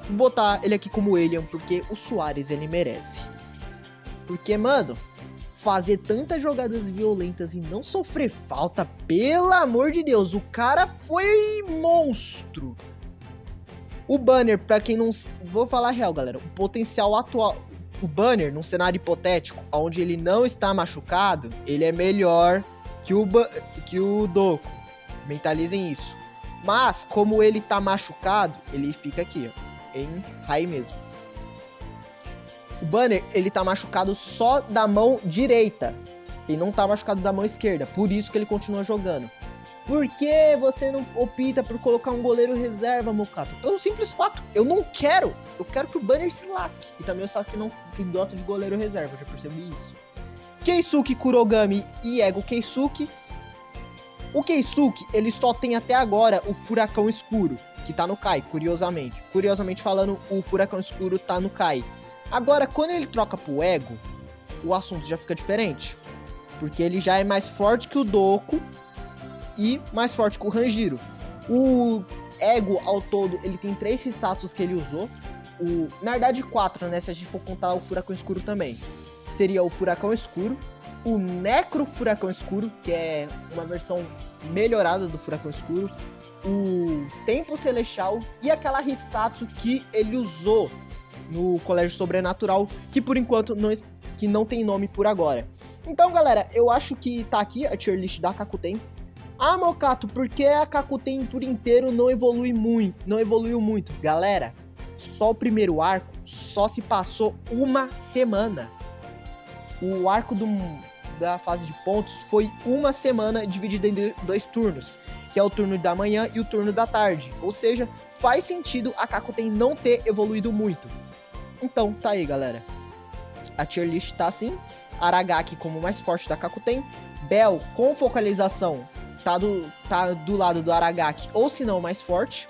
vou botar ele aqui como Alien, porque o Soares, ele merece. Porque, mano, fazer tantas jogadas violentas e não sofrer falta, pelo amor de Deus, o cara foi monstro. O Banner, pra quem não... Vou falar a real, galera, o potencial atual... O Banner, num cenário hipotético, onde ele não está machucado, ele é melhor que o Doku. Mentalizem isso. Mas, como ele tá machucado, ele fica aqui, ó, em high mesmo. O Banner, ele tá machucado só da mão direita. Ele não tá machucado da mão esquerda. Por isso que ele continua jogando. Por que você não opta por colocar um goleiro reserva, Mocato? Pelo simples fato, eu não quero. Eu quero que o Banner se lasque. E também o Sasuke não que gosta de goleiro reserva, eu já percebi isso. Keisuke, Kurogami e Ego Keisuke. O Keisuke, ele só tem até agora o Furacão Escuro, que tá no Kai, curiosamente. Curiosamente falando, o Furacão Escuro tá no Kai. Agora, quando ele troca pro Ego, o assunto já fica diferente. Porque ele já é mais forte que o Doku e mais forte que o Hanjiro. O Ego, ao todo, ele tem 3 Hisatsus que ele usou. Na verdade, 4, né? Se a gente for contar o Furacão Escuro também. Seria o Furacão Escuro, o Necro Furacão Escuro, que é uma versão melhorada do Furacão Escuro, o Tempo Celestial e aquela Hisatsu que ele usou no Colégio Sobrenatural, que por enquanto não tem nome por agora. Então, galera, eu acho que tá aqui a tier list da Kakuten. Ah, Mocato, por que a Kakuten por inteiro não evoluiu muito? Galera, só o primeiro arco só se passou uma semana. O arco da fase de pontos foi uma semana dividida em 2 turnos, que é o turno da manhã e o turno da tarde. Ou seja, faz sentido a Kakuten não ter evoluído muito. Então, tá aí, galera. A tier list tá assim. Aragaki como mais forte da Kakuten. Bell com focalização tá do lado do Aragaki, ou se não mais forte.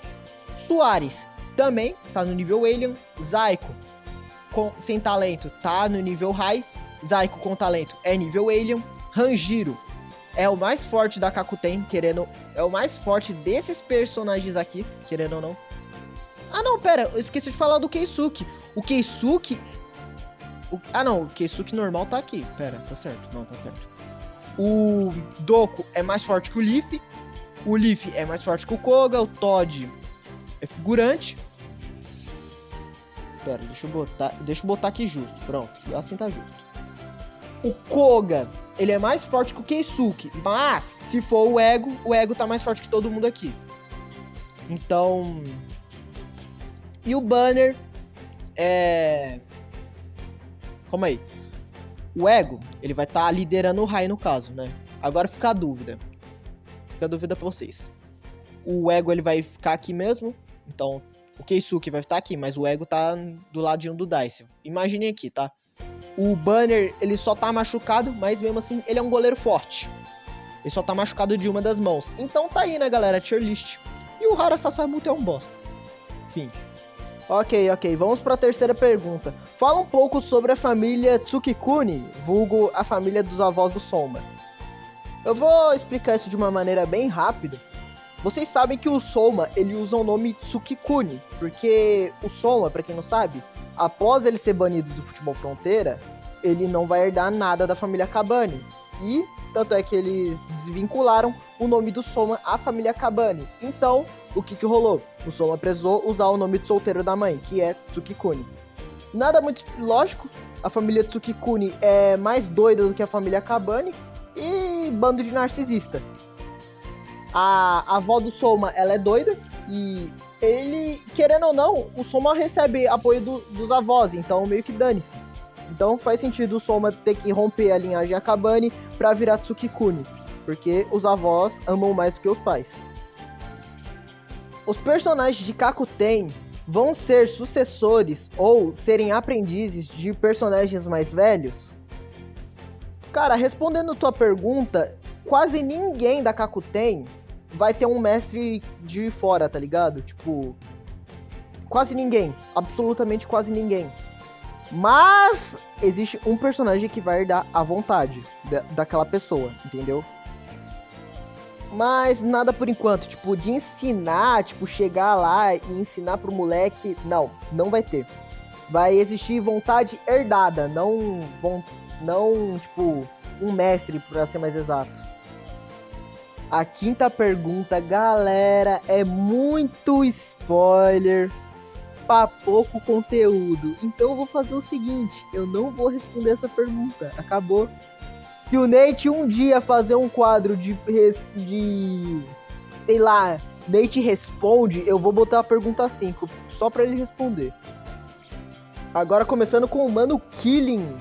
Soares também tá no nível Alien. Zaiko sem talento tá no nível High. Zaiko com talento é nível Alien. Hanjiro é o mais forte da Kakuten, é o mais forte desses personagens aqui, querendo ou não. Ah não, pera, eu esqueci de falar do Keisuke. O Keisuke... o Keisuke normal tá aqui. Pera, tá certo, não, tá certo. O Doku é mais forte que o Leaf. O Leaf é mais forte que o Koga. O Todd é figurante. Pera, deixa eu botar aqui justo. Pronto, assim tá justo. O Koga, ele é mais forte que o Keisuke. Mas, se for o Ego tá mais forte que todo mundo aqui. Então... E o Banner Calma aí. O Ego, ele vai estar liderando o High no caso, né? Agora fica a dúvida. Fica a dúvida pra vocês. O Ego, ele vai ficar aqui mesmo. Então, o Keisuke vai estar aqui, mas o Ego tá do ladinho do Dice. Imaginem aqui, tá? O Banner, ele só tá machucado, mas mesmo assim, ele é um goleiro forte. Ele só tá machucado de uma das mãos. Então tá aí, né, galera? Tier list. E o Hara Sasamuto é um bosta. Enfim. Ok, vamos para a terceira pergunta. Fala um pouco sobre a família Tsukikuni, vulgo a família dos avós do Soma. Eu vou explicar isso de uma maneira bem rápida. Vocês sabem que o Soma, ele usa o nome Tsukikuni, porque o Soma, para quem não sabe, após ele ser banido do futebol fronteira, ele não vai herdar nada da família Kabane. E tanto é que eles desvincularam o nome do Soma à família Kabane. Então, o que rolou? O Soma precisou usar o nome de solteiro da mãe, que é Tsukikuni. Nada muito lógico, a família Tsukikuni é mais doida do que a família Kabane e bando de narcisista. A avó do Soma, ela é doida e ele, querendo ou não, o Soma recebe apoio dos avós, então meio que dane-se. Então faz sentido o Soma ter que romper a linhagem Akabane pra virar Tsukikuni, porque os avós amam mais do que os pais. Os personagens de Kakuten vão ser sucessores ou serem aprendizes de personagens mais velhos? Cara, respondendo tua pergunta, quase ninguém da Kakuten vai ter um mestre de fora, tá ligado? Tipo, quase ninguém, absolutamente quase ninguém. Mas existe um personagem que vai herdar a vontade daquela pessoa, entendeu? mas nada por enquanto, tipo, de ensinar, tipo, chegar lá e ensinar pro moleque, não vai ter. Vai existir vontade herdada, não, tipo, um mestre, pra ser mais exato. A quinta pergunta, galera, é muito spoiler pra pouco conteúdo. Então eu vou fazer o seguinte, eu não vou responder essa pergunta, acabou. Se o Nate um dia fazer um quadro de sei lá, Nate responde, eu vou botar a pergunta 5, só pra ele responder. Agora começando com o Mano Killing.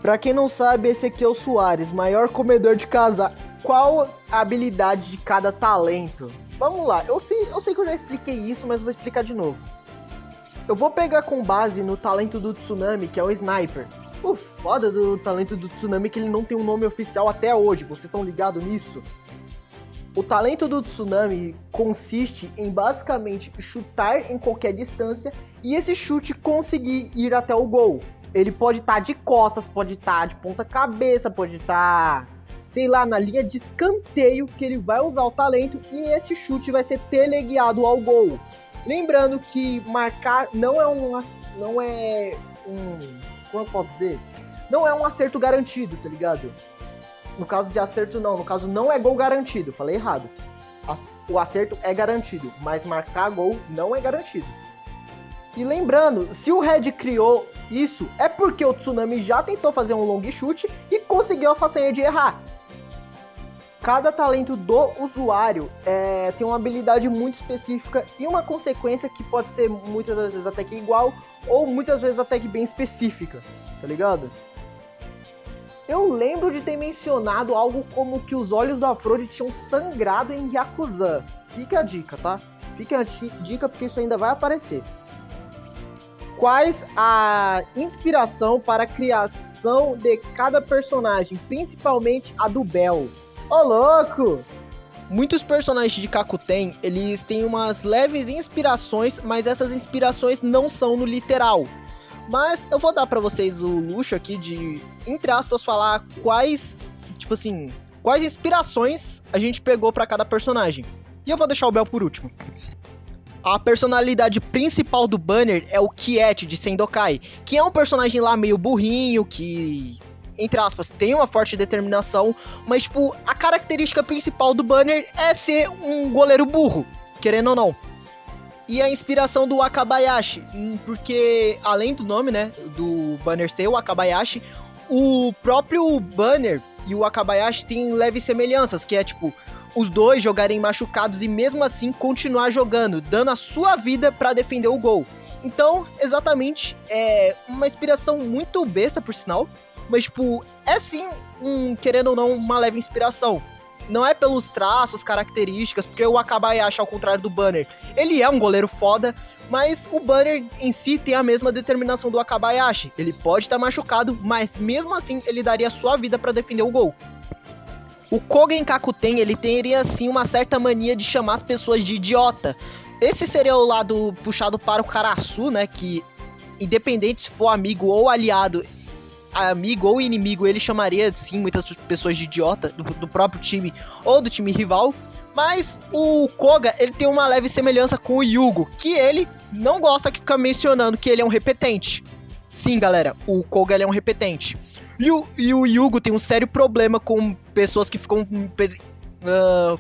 Pra quem não sabe, esse aqui é o Soares, maior comedor de casar. Qual a habilidade de cada talento? Vamos lá, eu sei que eu já expliquei isso, mas vou explicar de novo. Eu vou pegar com base no talento do Tsunami, que é o Sniper. O foda do talento do Tsunami é que ele não tem um nome oficial até hoje, vocês estão ligados nisso? O talento do Tsunami consiste em basicamente chutar em qualquer distância e esse chute conseguir ir até o gol. Ele pode estar de costas, pode estar de ponta cabeça, pode estar, sei lá, na linha de escanteio que ele vai usar o talento e esse chute vai ser teleguiado ao gol. Lembrando que marcar não é como eu posso dizer? Não é um acerto garantido, tá ligado? No caso de acerto não, no caso não é gol garantido, falei errado. O acerto é garantido, mas marcar gol não é garantido. E lembrando, se o Red criou isso, é porque o Tsunami já tentou fazer um long chute e conseguiu a façanha de errar. Cada talento do usuário tem uma habilidade muito específica e uma consequência que pode ser muitas das vezes até que igual ou muitas vezes até que bem específica, tá ligado? Eu lembro de ter mencionado algo como que os olhos do Afrodite tinham sangrado em Yakuza. Fica a dica, tá? Fica a dica porque isso ainda vai aparecer. Quais a inspiração para a criação de cada personagem, principalmente a do Bell? Ô, louco! Muitos personagens de Kakuten, eles têm umas leves inspirações, mas essas inspirações não são no literal. Mas eu vou dar pra vocês o luxo aqui de, entre aspas, falar quais inspirações a gente pegou pra cada personagem. E eu vou deixar o Bell por último. A personalidade principal do Banner é o Kiet de Sendokai, que é um personagem lá meio burrinho, que, entre aspas, tem uma forte determinação, mas, tipo, a característica principal do Banner é ser um goleiro burro, querendo ou não. E a inspiração do Wakabayashi, porque, além do nome, né, do Banner ser o Wakabayashi, o próprio Banner e o Wakabayashi têm leves semelhanças, que é, tipo, os dois jogarem machucados e mesmo assim continuar jogando, dando a sua vida pra defender o gol. Então, exatamente, é uma inspiração muito besta, por sinal, mas, tipo, é sim, querendo ou não, uma leve inspiração. Não é pelos traços, características, porque o Wakabayashi, ao contrário do Banner, ele é um goleiro foda, mas o Banner em si tem a mesma determinação do Wakabayashi. Ele pode estar machucado, mas mesmo assim ele daria a sua vida pra defender o gol. O Kogen Kakuten, ele teria sim uma certa mania de chamar as pessoas de idiota. Esse seria o lado puxado para o Karasu, né, que independente se for amigo ou aliado, amigo ou inimigo, ele chamaria sim muitas pessoas de idiota do próprio time ou do time rival. Mas o Koga, ele tem uma leve semelhança com o Yugo, que ele não gosta que fica mencionando que ele é um repetente. Sim, galera, o Koga, ele é um repetente. E o Yugo tem um sério problema com pessoas que ficam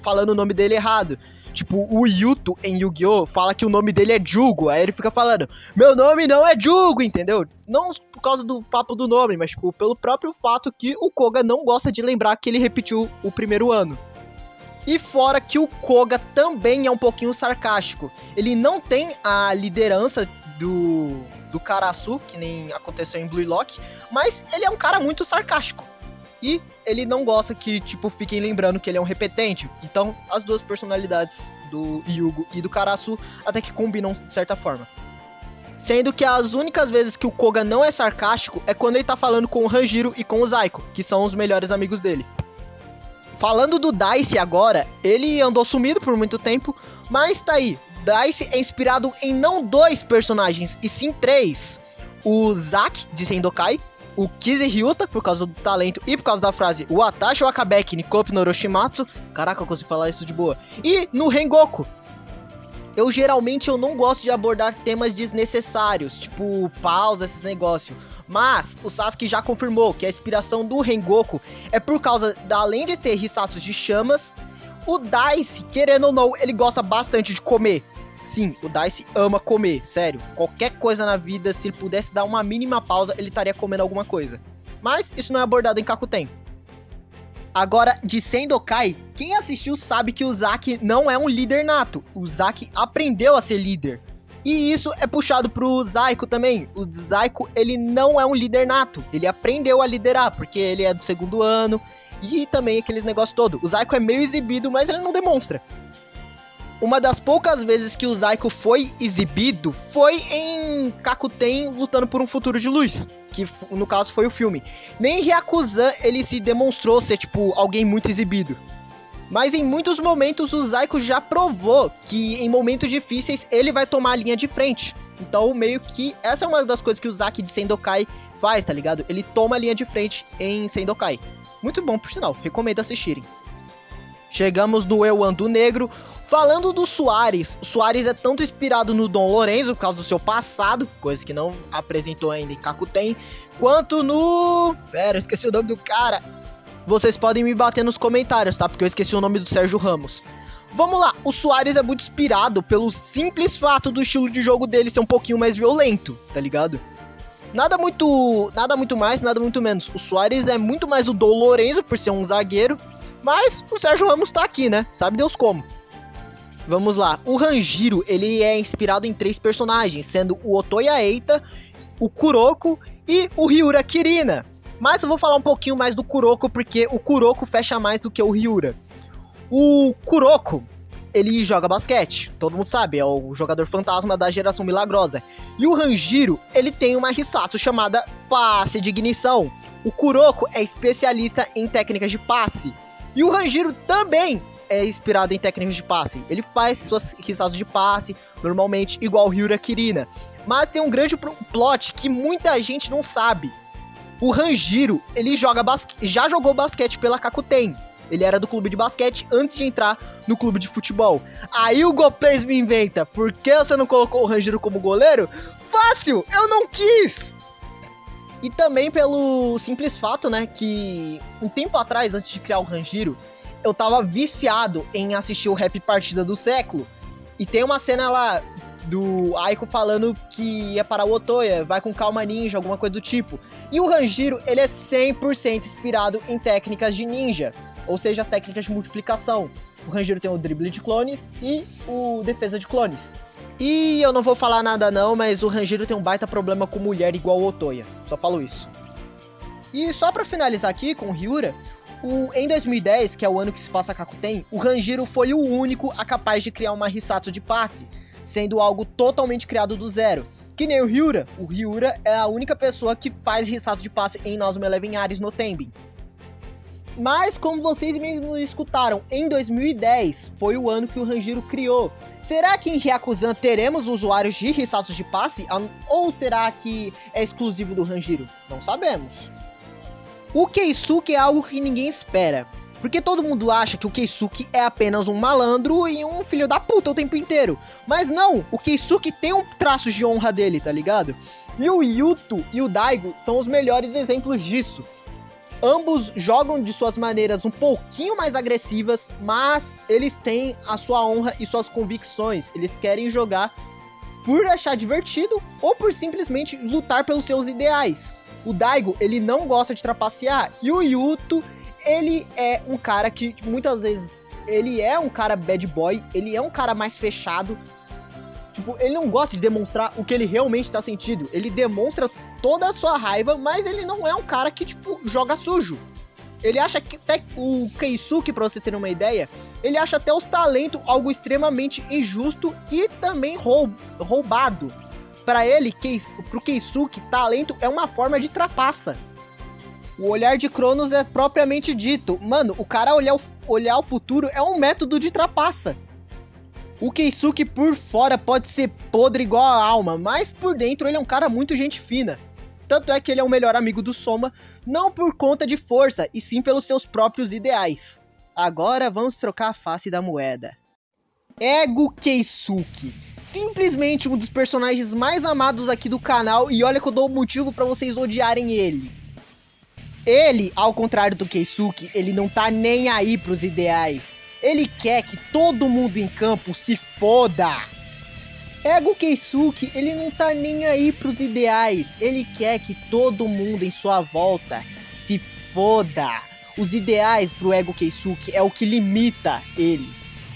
falando o nome dele errado. Tipo, o Yuto em Yu-Gi-Oh! Fala que o nome dele é Jugo. Aí ele fica falando, meu nome não é Jugo, entendeu? Não por causa do papo do nome, mas tipo, pelo próprio fato que o Koga não gosta de lembrar que ele repetiu o primeiro ano. E fora que o Koga também é um pouquinho sarcástico. Ele não tem a liderança do Karasu, que nem aconteceu em Blue Lock, mas ele é um cara muito sarcástico. E ele não gosta que, tipo, fiquem lembrando que ele é um repetente. Então, as duas personalidades do Yugo e do Karasu até que combinam de certa forma. Sendo que as únicas vezes que o Koga não é sarcástico é quando ele tá falando com o Hanjiro e com o Zaiko, que são os melhores amigos dele. Falando do Dice agora, ele andou sumido por muito tempo, mas tá aí. Dice é inspirado em não 2 personagens, e sim 3. O Zack, de Sendokai, o Kizi Ryuta, por causa do talento e por causa da frase Watashi Wakabeki Nikopi no Oroshimatsu. Caraca, eu consigo falar isso de boa. E no Rengoku. Eu geralmente não gosto de abordar temas desnecessários, tipo pausa, esses negócios. Mas o Sasuke já confirmou que a inspiração do Rengoku é por causa, além de ter Hisatsu de chamas, o Daice, querendo ou não, ele gosta bastante de comer. Sim, o Daice ama comer, sério. Qualquer coisa na vida, se ele pudesse dar uma mínima pausa, ele estaria comendo alguma coisa. Mas isso não é abordado em Kakuten. Agora, de Sendokai, quem assistiu sabe que o Uzaki não é um líder nato. O Uzaki aprendeu a ser líder. E isso é puxado pro Zaiko também. O Zaiko, ele não é um líder nato. Ele aprendeu a liderar, porque ele é do 2º ano. E também aqueles negócios todos. O Zaiko é meio exibido, mas ele não demonstra. Uma das poucas vezes que o Zaiko foi exibido foi em Kakuten lutando por um futuro de luz, que no caso foi o filme. Nem em Hyakuzan ele se demonstrou ser tipo alguém muito exibido. Mas em muitos momentos o Zaiko já provou que em momentos difíceis ele vai tomar a linha de frente. Então meio que essa é uma das coisas que o Uzaki de Sendokai faz, tá ligado? Ele toma a linha de frente em Sendokai. Muito bom, por sinal, recomendo assistirem. Chegamos no Euan do Negro. Falando do Soares, o Soares é tanto inspirado no Dom Lorenzo, por causa do seu passado, coisa que não apresentou ainda em Kakuten, quanto no... Pera, eu esqueci o nome do cara. Vocês podem me bater nos comentários, tá? Porque eu esqueci o nome do Sérgio Ramos. Vamos lá, o Soares é muito inspirado pelo simples fato do estilo de jogo dele ser um pouquinho mais violento, tá ligado? Nada muito mais, nada muito menos. O Soares é muito mais o Dom Lorenzo, por ser um zagueiro, mas o Sérgio Ramos tá aqui, né? Sabe Deus como. Vamos lá, o Hanjiro, ele é inspirado em 3 personagens, sendo o Otoya Eita, o Kuroko e o Ryura Kirina. Mas eu vou falar um pouquinho mais do Kuroko, porque o Kuroko fecha mais do que o Ryura. O Kuroko, ele joga basquete, todo mundo sabe, é o jogador fantasma da geração milagrosa. E o Hanjiro, ele tem uma Hisatsu chamada Passe de Ignição. O Kuroko é especialista em técnicas de passe. E o Hanjiro também é inspirado em técnicas de passe. Ele faz suas Hisatsu de passe, normalmente igual o Ryura Kirina. Mas tem um grande plot que muita gente não sabe. O Hanjiro, ele já jogou basquete pela Kakuten. Ele era do clube de basquete antes de entrar no clube de futebol. Aí o Goplays me inventa, por que você não colocou o Hanjiro como goleiro? Fácil, eu não quis! E também pelo simples fato, né, que um tempo atrás, antes de criar o Hanjiro, eu tava viciado em assistir o Rap Partida do Século. E tem uma cena lá do Aiko falando que ia parar o Otoya, vai com calma ninja, alguma coisa do tipo. E o Hanjiro, ele é 100% inspirado em técnicas de ninja, ou seja, as técnicas de multiplicação. O Hanjiro tem o drible de clones e o defesa de clones. E eu não vou falar nada não, mas o Hanjiro tem um baita problema com mulher igual o Otoya, só falo isso. E só pra finalizar aqui com o Ryura, em 2010, que é o ano que se passa a Kakuten, o Hanjiro foi o único a capaz de criar uma Hisatsu de passe, sendo algo totalmente criado do zero. Que nem o Ryura é a única pessoa que faz Hisatsu de passe em Inazuma Eleven Ares no Tenbin. Mas, como vocês mesmos escutaram, em 2010 foi o ano que o Hanjiro criou. Será que em Hyakuzan teremos usuários de Hisatsu de passe? Ou será que é exclusivo do Hanjiro? Não sabemos. O Keisuke é algo que ninguém espera, porque todo mundo acha que o Keisuke é apenas um malandro e um filho da puta o tempo inteiro. Mas não, o Keisuke tem um traço de honra dele, tá ligado? E o Yuto e o Daigo são os melhores exemplos disso. Ambos jogam de suas maneiras um pouquinho mais agressivas, mas eles têm a sua honra e suas convicções. Eles querem jogar por achar divertido ou por simplesmente lutar pelos seus ideais. O Daigo, ele não gosta de trapacear. E o Yuto, ele é um cara que muitas vezes, ele é um cara bad boy, ele é um cara mais fechado. Tipo, ele não gosta de demonstrar o que ele realmente tá sentindo. Ele demonstra toda a sua raiva, mas ele não é um cara que, tipo, joga sujo. Ele acha que até o Keisuke, pra você ter uma ideia, ele acha até os talentos algo extremamente injusto e também roubado. Pra ele, pro Keisuke, talento é uma forma de trapaça. O olhar de Cronos é propriamente dito. Mano, o cara olhar o futuro é um método de trapaça. O Keisuke por fora pode ser podre igual a alma, mas por dentro ele é um cara muito gente fina. Tanto é que ele é o melhor amigo do Soma, não por conta de força, e sim pelos seus próprios ideais. Agora vamos trocar a face da moeda. Ego Keisuke. Simplesmente um dos personagens mais amados aqui do canal, e olha que eu dou motivo pra vocês odiarem ele. Ele, ao contrário do Keisuke, ele não tá nem aí pros ideais. Ele quer que todo mundo em campo se foda. Ego Keisuke, ele não tá nem aí pros ideais. Ele quer que todo mundo em sua volta se foda. Os ideais pro Ego Keisuke é o que limita ele.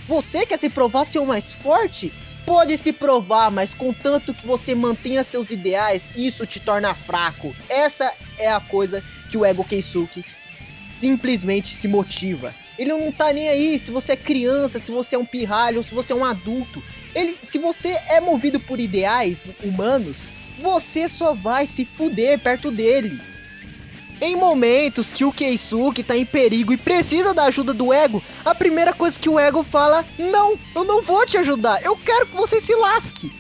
Você quer se provar ser o mais forte? Pode se provar, mas contanto que você mantenha seus ideais, isso te torna fraco. Essa é a coisa que o Ego Keisuke simplesmente se motiva. Ele não tá nem aí se você é criança, se você é um pirralho, se você é um adulto. Se você é movido por ideais humanos, você só vai se fuder perto dele. Em momentos que o Keisuke tá em perigo e precisa da ajuda do Ego, a primeira coisa que o Ego fala: não, eu não vou te ajudar, eu quero que você se lasque.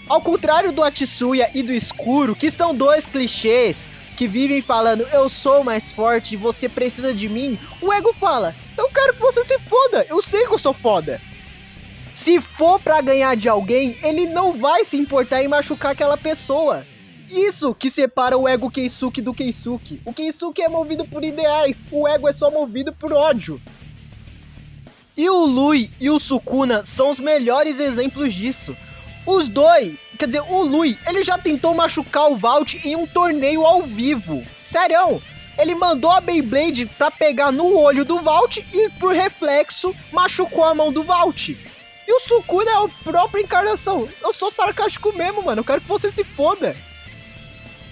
Ao contrário do Atsuya e do Escuro, que são dois clichês que vivem falando eu sou mais forte e você precisa de mim, o Ego fala: eu quero que você se foda, eu sei que eu sou foda. Se for pra ganhar de alguém, ele não vai se importar em machucar aquela pessoa. Isso que separa o Ego Keisuke do Keisuke. O Keisuke é movido por ideais, o Ego é só movido por ódio. E o Lui e o Sukuna são os melhores exemplos disso. Os dois, quer dizer, o Lui, ele já tentou machucar o Valt em um torneio ao vivo. Sério, ele mandou a Beyblade pra pegar no olho do Valt e por reflexo machucou a mão do Valt. E o Sukuna é a própria encarnação. Eu sou sarcástico mesmo, mano, eu quero que você se foda.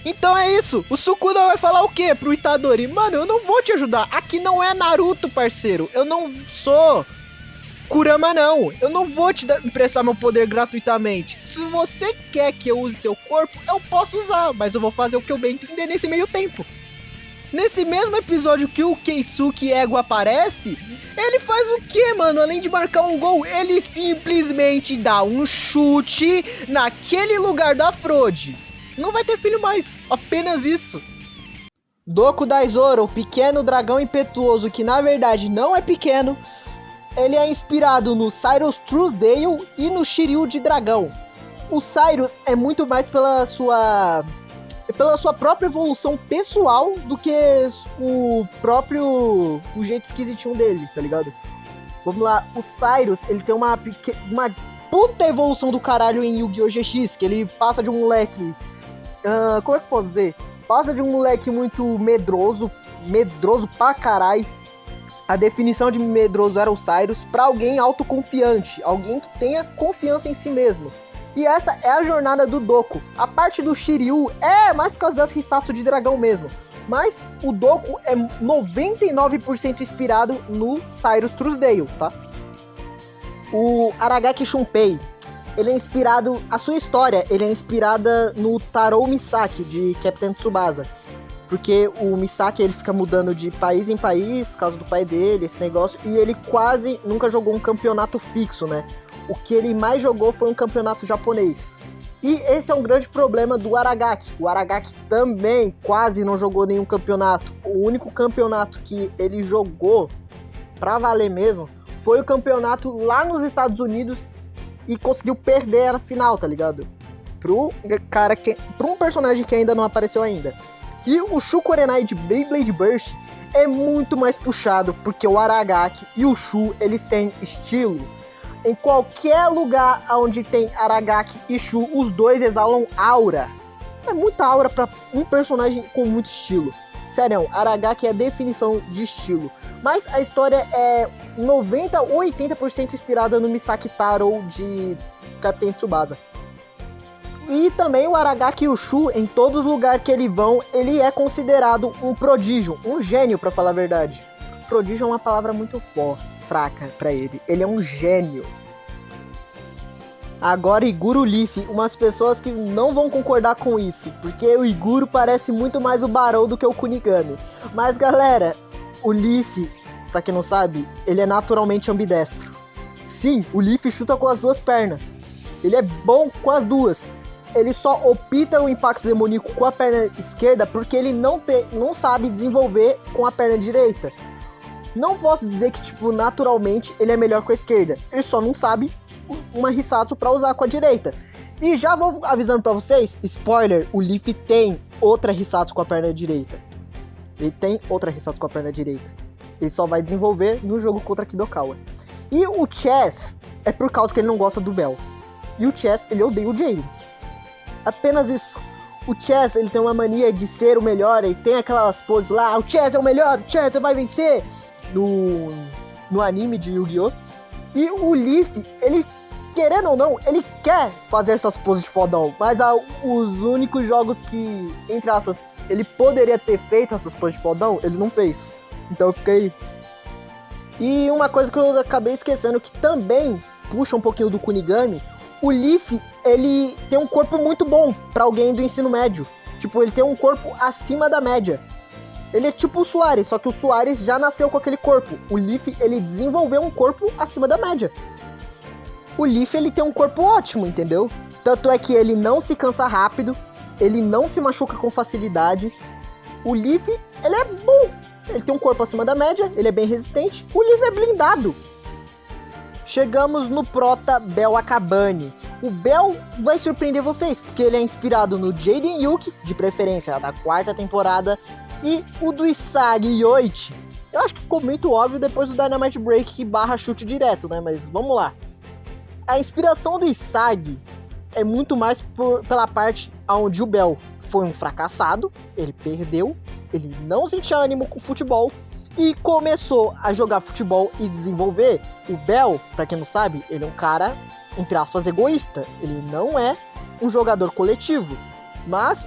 Então é isso, o Sukuna vai falar o quê pro Itadori? Mano, eu não vou te ajudar, aqui não é Naruto, parceiro, eu não sou Kurama não, eu não vou te emprestar meu poder gratuitamente. Se você quer que eu use seu corpo, eu posso usar, mas eu vou fazer o que eu bem entender nesse meio tempo. Nesse mesmo episódio que o Keisuke Ego aparece, ele faz o que, mano? Além de marcar um gol, ele simplesmente dá um chute naquele lugar da Frode. Não vai ter filho mais, apenas isso. Doku Daizoro, o pequeno dragão impetuoso, que na verdade não é pequeno, ele é inspirado no Cyrus Truesdale e no Shiryu de dragão. O Cyrus é muito mais pela sua própria evolução pessoal do que o jeito esquisitinho dele, tá ligado? Vamos lá, o Cyrus, ele tem uma puta evolução do caralho em Yu-Gi-Oh! GX, que ele passa de um moleque... como é que eu posso dizer? Passa de um moleque muito medroso pra caralho. A definição de medroso era o Cyrus, pra alguém autoconfiante, alguém que tenha confiança em si mesmo. E essa é a jornada do Doku. A parte do Shiryu é mais por causa das Hisatsu de dragão mesmo. Mas o Doku é 99% inspirado no Cyrus Truesdale, tá? O Aragaki Shunpei, ele é inspirado... A sua história, ele é inspirada no Taro Misaki, de Captain Tsubasa. Porque o Misaki, ele fica mudando de país em país, por causa do pai dele, esse negócio. E ele quase nunca jogou um campeonato fixo, né? O que ele mais jogou foi um campeonato japonês. E esse é um grande problema do Aragaki. O Aragaki também quase não jogou nenhum campeonato. O único campeonato que ele jogou, pra valer mesmo, foi o campeonato lá nos Estados Unidos e conseguiu perder a final, tá ligado? Pra um personagem que ainda não apareceu ainda. E o Shu Kurenai de Beyblade Burst é muito mais puxado, porque o Aragaki e o Shu, eles têm estilo. Em qualquer lugar onde tem Aragaki e Shu, os dois exalam aura. É muita aura pra um personagem com muito estilo. Sério, Aragaki é a definição de estilo. Mas a história é 90 ou 80% inspirada no Misaki Taro de Captain Tsubasa. E também o Aragaki e o Shu, em todos os lugares que eles vão, ele é considerado um prodígio, um gênio, pra falar a verdade. Prodígio é uma palavra muito fraca pra ele. Ele é um gênio. Agora, Iguro Leaf, umas pessoas que não vão concordar com isso, porque o Iguro parece muito mais o Barou do que o Kunigami. Mas galera, o Leaf, pra quem não sabe, ele é naturalmente ambidestro. Sim, o Leaf chuta com as duas pernas. Ele é bom com as duas. ele só opta o impacto demoníaco com a perna esquerda porque ele não sabe desenvolver com a perna direita. Não posso dizer que, tipo, naturalmente ele é melhor com a esquerda. Ele só não sabe uma Hisatsu pra usar com a direita. E já vou avisando pra vocês, spoiler, o Leaf tem outra Hisatsu com a perna direita. Ele tem outra Hisatsu com a perna direita. Ele só vai desenvolver no jogo contra Kidokawa. E o Chess é por causa que ele não gosta do Bell. E o Chess, ele odeia o Jaden. Apenas isso. O Chess, ele tem uma mania de ser o melhor. Ele tem aquelas poses lá, o Chess é o melhor, o Chess vai vencer. No anime de Yu-Gi-Oh! E o Leaf, ele, querendo ou não, ele quer fazer essas poses de fodão. Mas os únicos jogos que, entre aspas, ele poderia ter feito essas poses de fodão, ele não fez. Então eu fiquei... E uma coisa que eu acabei esquecendo, que também puxa um pouquinho do Kunigami, o Leaf, ele tem um corpo muito bom pra alguém do ensino médio. Tipo, ele tem um corpo acima da média. Ele é tipo o Soares, só que o Soares já nasceu com aquele corpo. O Leaf, ele desenvolveu um corpo acima da média. O Leaf, ele tem um corpo ótimo, entendeu? Tanto é que ele não se cansa rápido, ele não se machuca com facilidade. O Leaf, ele é bom. Ele tem um corpo acima da média, ele é bem resistente. O Leaf é blindado. Chegamos no prota Bell Akabane. O Bell vai surpreender vocês, porque ele é inspirado no Jaden Yuki, de preferência da 4ª temporada, e o do Isagi Yoichi. Eu acho que ficou muito óbvio depois do Dynamite Break que barra chute direto, né? Mas vamos lá. A inspiração do Isagi é muito mais pela parte onde o Bell foi um fracassado, ele perdeu, ele não sentia ânimo com futebol e começou a jogar futebol e desenvolver. O Bell, pra quem não sabe, ele é um cara, entre aspas, egoísta. Ele não é um jogador coletivo, mas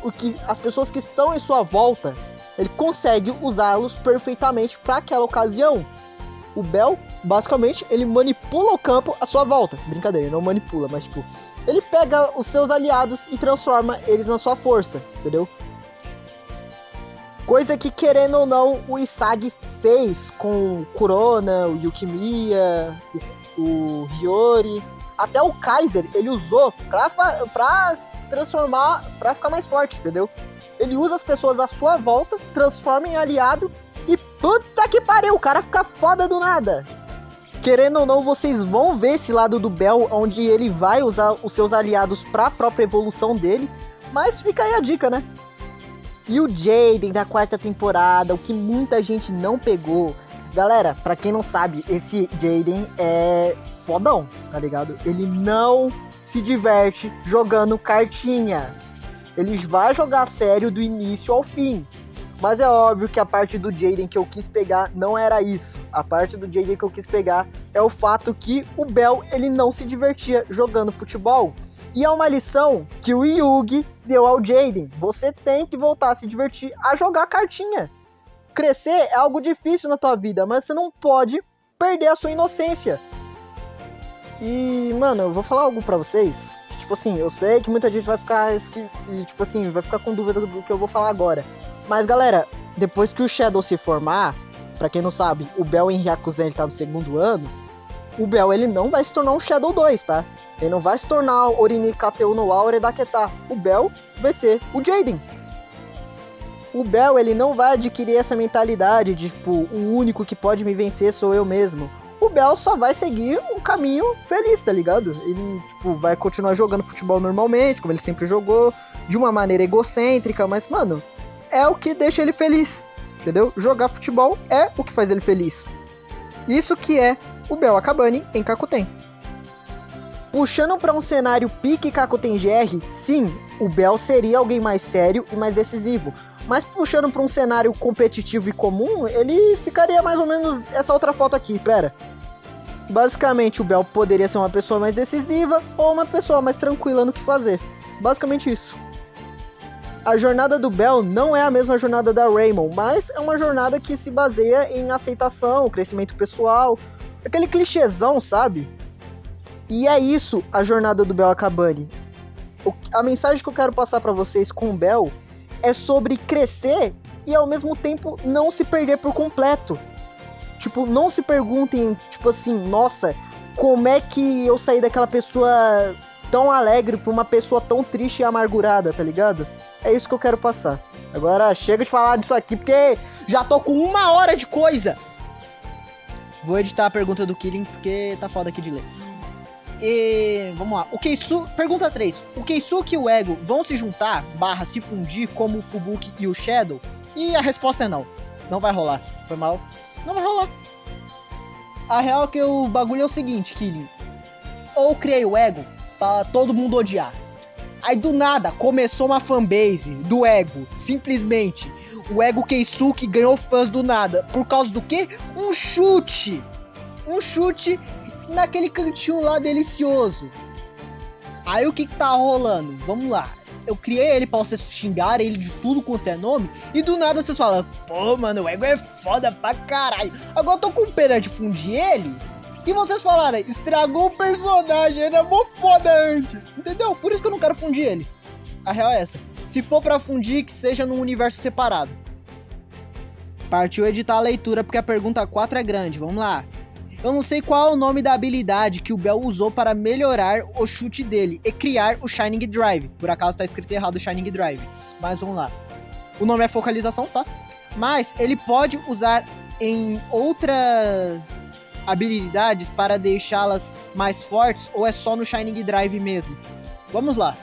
as pessoas que estão em sua volta, ele consegue usá-los perfeitamente para aquela ocasião. O Bell, basicamente, ele manipula o campo à sua volta. Brincadeira, ele não manipula, mas tipo, ele pega os seus aliados e transforma eles na sua força, entendeu? Coisa que, querendo ou não, o Isagi fez com o Kurona, o Yukimiya, o Hiyori, até o Kaiser, ele usou pra transformar, pra ficar mais forte, entendeu? Ele usa as pessoas à sua volta, transforma em aliado e puta que pariu, o cara fica foda do nada. Querendo ou não, vocês vão ver esse lado do Bell, onde ele vai usar os seus aliados pra própria evolução dele, mas fica aí a dica, né? E o Jaden da 4ª temporada, o que muita gente não pegou. Galera, pra quem não sabe, esse Jaden é fodão, tá ligado? Ele não se diverte jogando cartinhas. Ele vai jogar sério do início ao fim. Mas é óbvio que a parte do Jaden que eu quis pegar não era isso. A parte do Jaden que eu quis pegar é o fato que o Bell, ele não se divertia jogando futebol. E é uma lição que o Yugi deu ao Jaden. Você tem que voltar a se divertir a jogar cartinha. Crescer é algo difícil na tua vida, mas você não pode perder a sua inocência. E, mano, eu vou falar algo pra vocês. Que, tipo assim, eu sei que muita gente vai ficar vai ficar com dúvida do que eu vou falar agora. Mas, galera, depois que o Shadow se formar, pra quem não sabe, o Bell em Hyakuzen ele tá no 2º ano, o Bell, ele não vai se tornar um Shadow 2, tá? Ele não vai se tornar o Orini Kateu no Aure Daketa. O Bell vai ser o Jaden. O Bell, ele não vai adquirir essa mentalidade de, tipo, o único que pode me vencer sou eu mesmo. O Bell só vai seguir um caminho feliz, tá ligado? Ele, tipo, vai continuar jogando futebol normalmente, como ele sempre jogou, de uma maneira egocêntrica, mas, mano, é o que deixa ele feliz, entendeu? Jogar futebol é o que faz ele feliz. Isso que é o Bell Akabane em Kakuten. Puxando para um cenário pique Kakuten GR, sim, o Bell seria alguém mais sério e mais decisivo. Mas puxando para um cenário competitivo e comum, ele ficaria mais ou menos essa outra foto aqui, pera. Basicamente, o Bell poderia ser uma pessoa mais decisiva ou uma pessoa mais tranquila no que fazer. Basicamente isso. A jornada do Bell não é a mesma jornada da Raymond, mas é uma jornada que se baseia em aceitação, crescimento pessoal, aquele clichêzão, sabe? E é isso a jornada do Bell Akabane. A mensagem que eu quero passar pra vocês com o Bell é sobre crescer e ao mesmo tempo não se perder por completo. Tipo, não se perguntem, tipo assim, nossa, como é que eu saí daquela pessoa tão alegre pra uma pessoa tão triste e amargurada, tá ligado? É isso que eu quero passar. Agora chega de falar disso aqui, porque já tô com 1 hora de coisa. Vou editar a pergunta do Killing, porque tá foda aqui de ler. E vamos lá. Pergunta 3. O Keisuke e o Ego vão se juntar, se fundir como o Fubuki e o Shadow? E a resposta é não. Não vai rolar. Foi mal? Não vai rolar. A real é que o bagulho é o seguinte, Killing. Eu criei o Ego pra todo mundo odiar. Aí do nada começou uma fanbase do Ego. Simplesmente. O Ego Keisuke ganhou fãs do nada. Por causa do quê? Um chute. Um chute naquele cantinho lá delicioso. Aí o que tá rolando? Vamos lá. Eu criei ele pra vocês xingarem ele de tudo quanto é nome. E do nada vocês falam, pô, mano, o Ego é foda pra caralho. Agora eu tô com pena de fundir ele. E vocês falaram, estragou o personagem, era mó foda antes. Entendeu? Por isso que eu não quero fundir ele. A real é essa. Se for pra fundir, que seja num universo separado. Partiu editar a leitura, porque a pergunta 4 é grande. Vamos lá. Eu não sei qual é o nome da habilidade que o Bell usou para melhorar o chute dele e criar o Shining Drive. Por acaso tá escrito errado o Shining Drive. Mas vamos lá. O nome é focalização, tá? Mas ele pode usar em outras habilidades para deixá-las mais fortes, ou é só no Shining Drive mesmo? Vamos lá.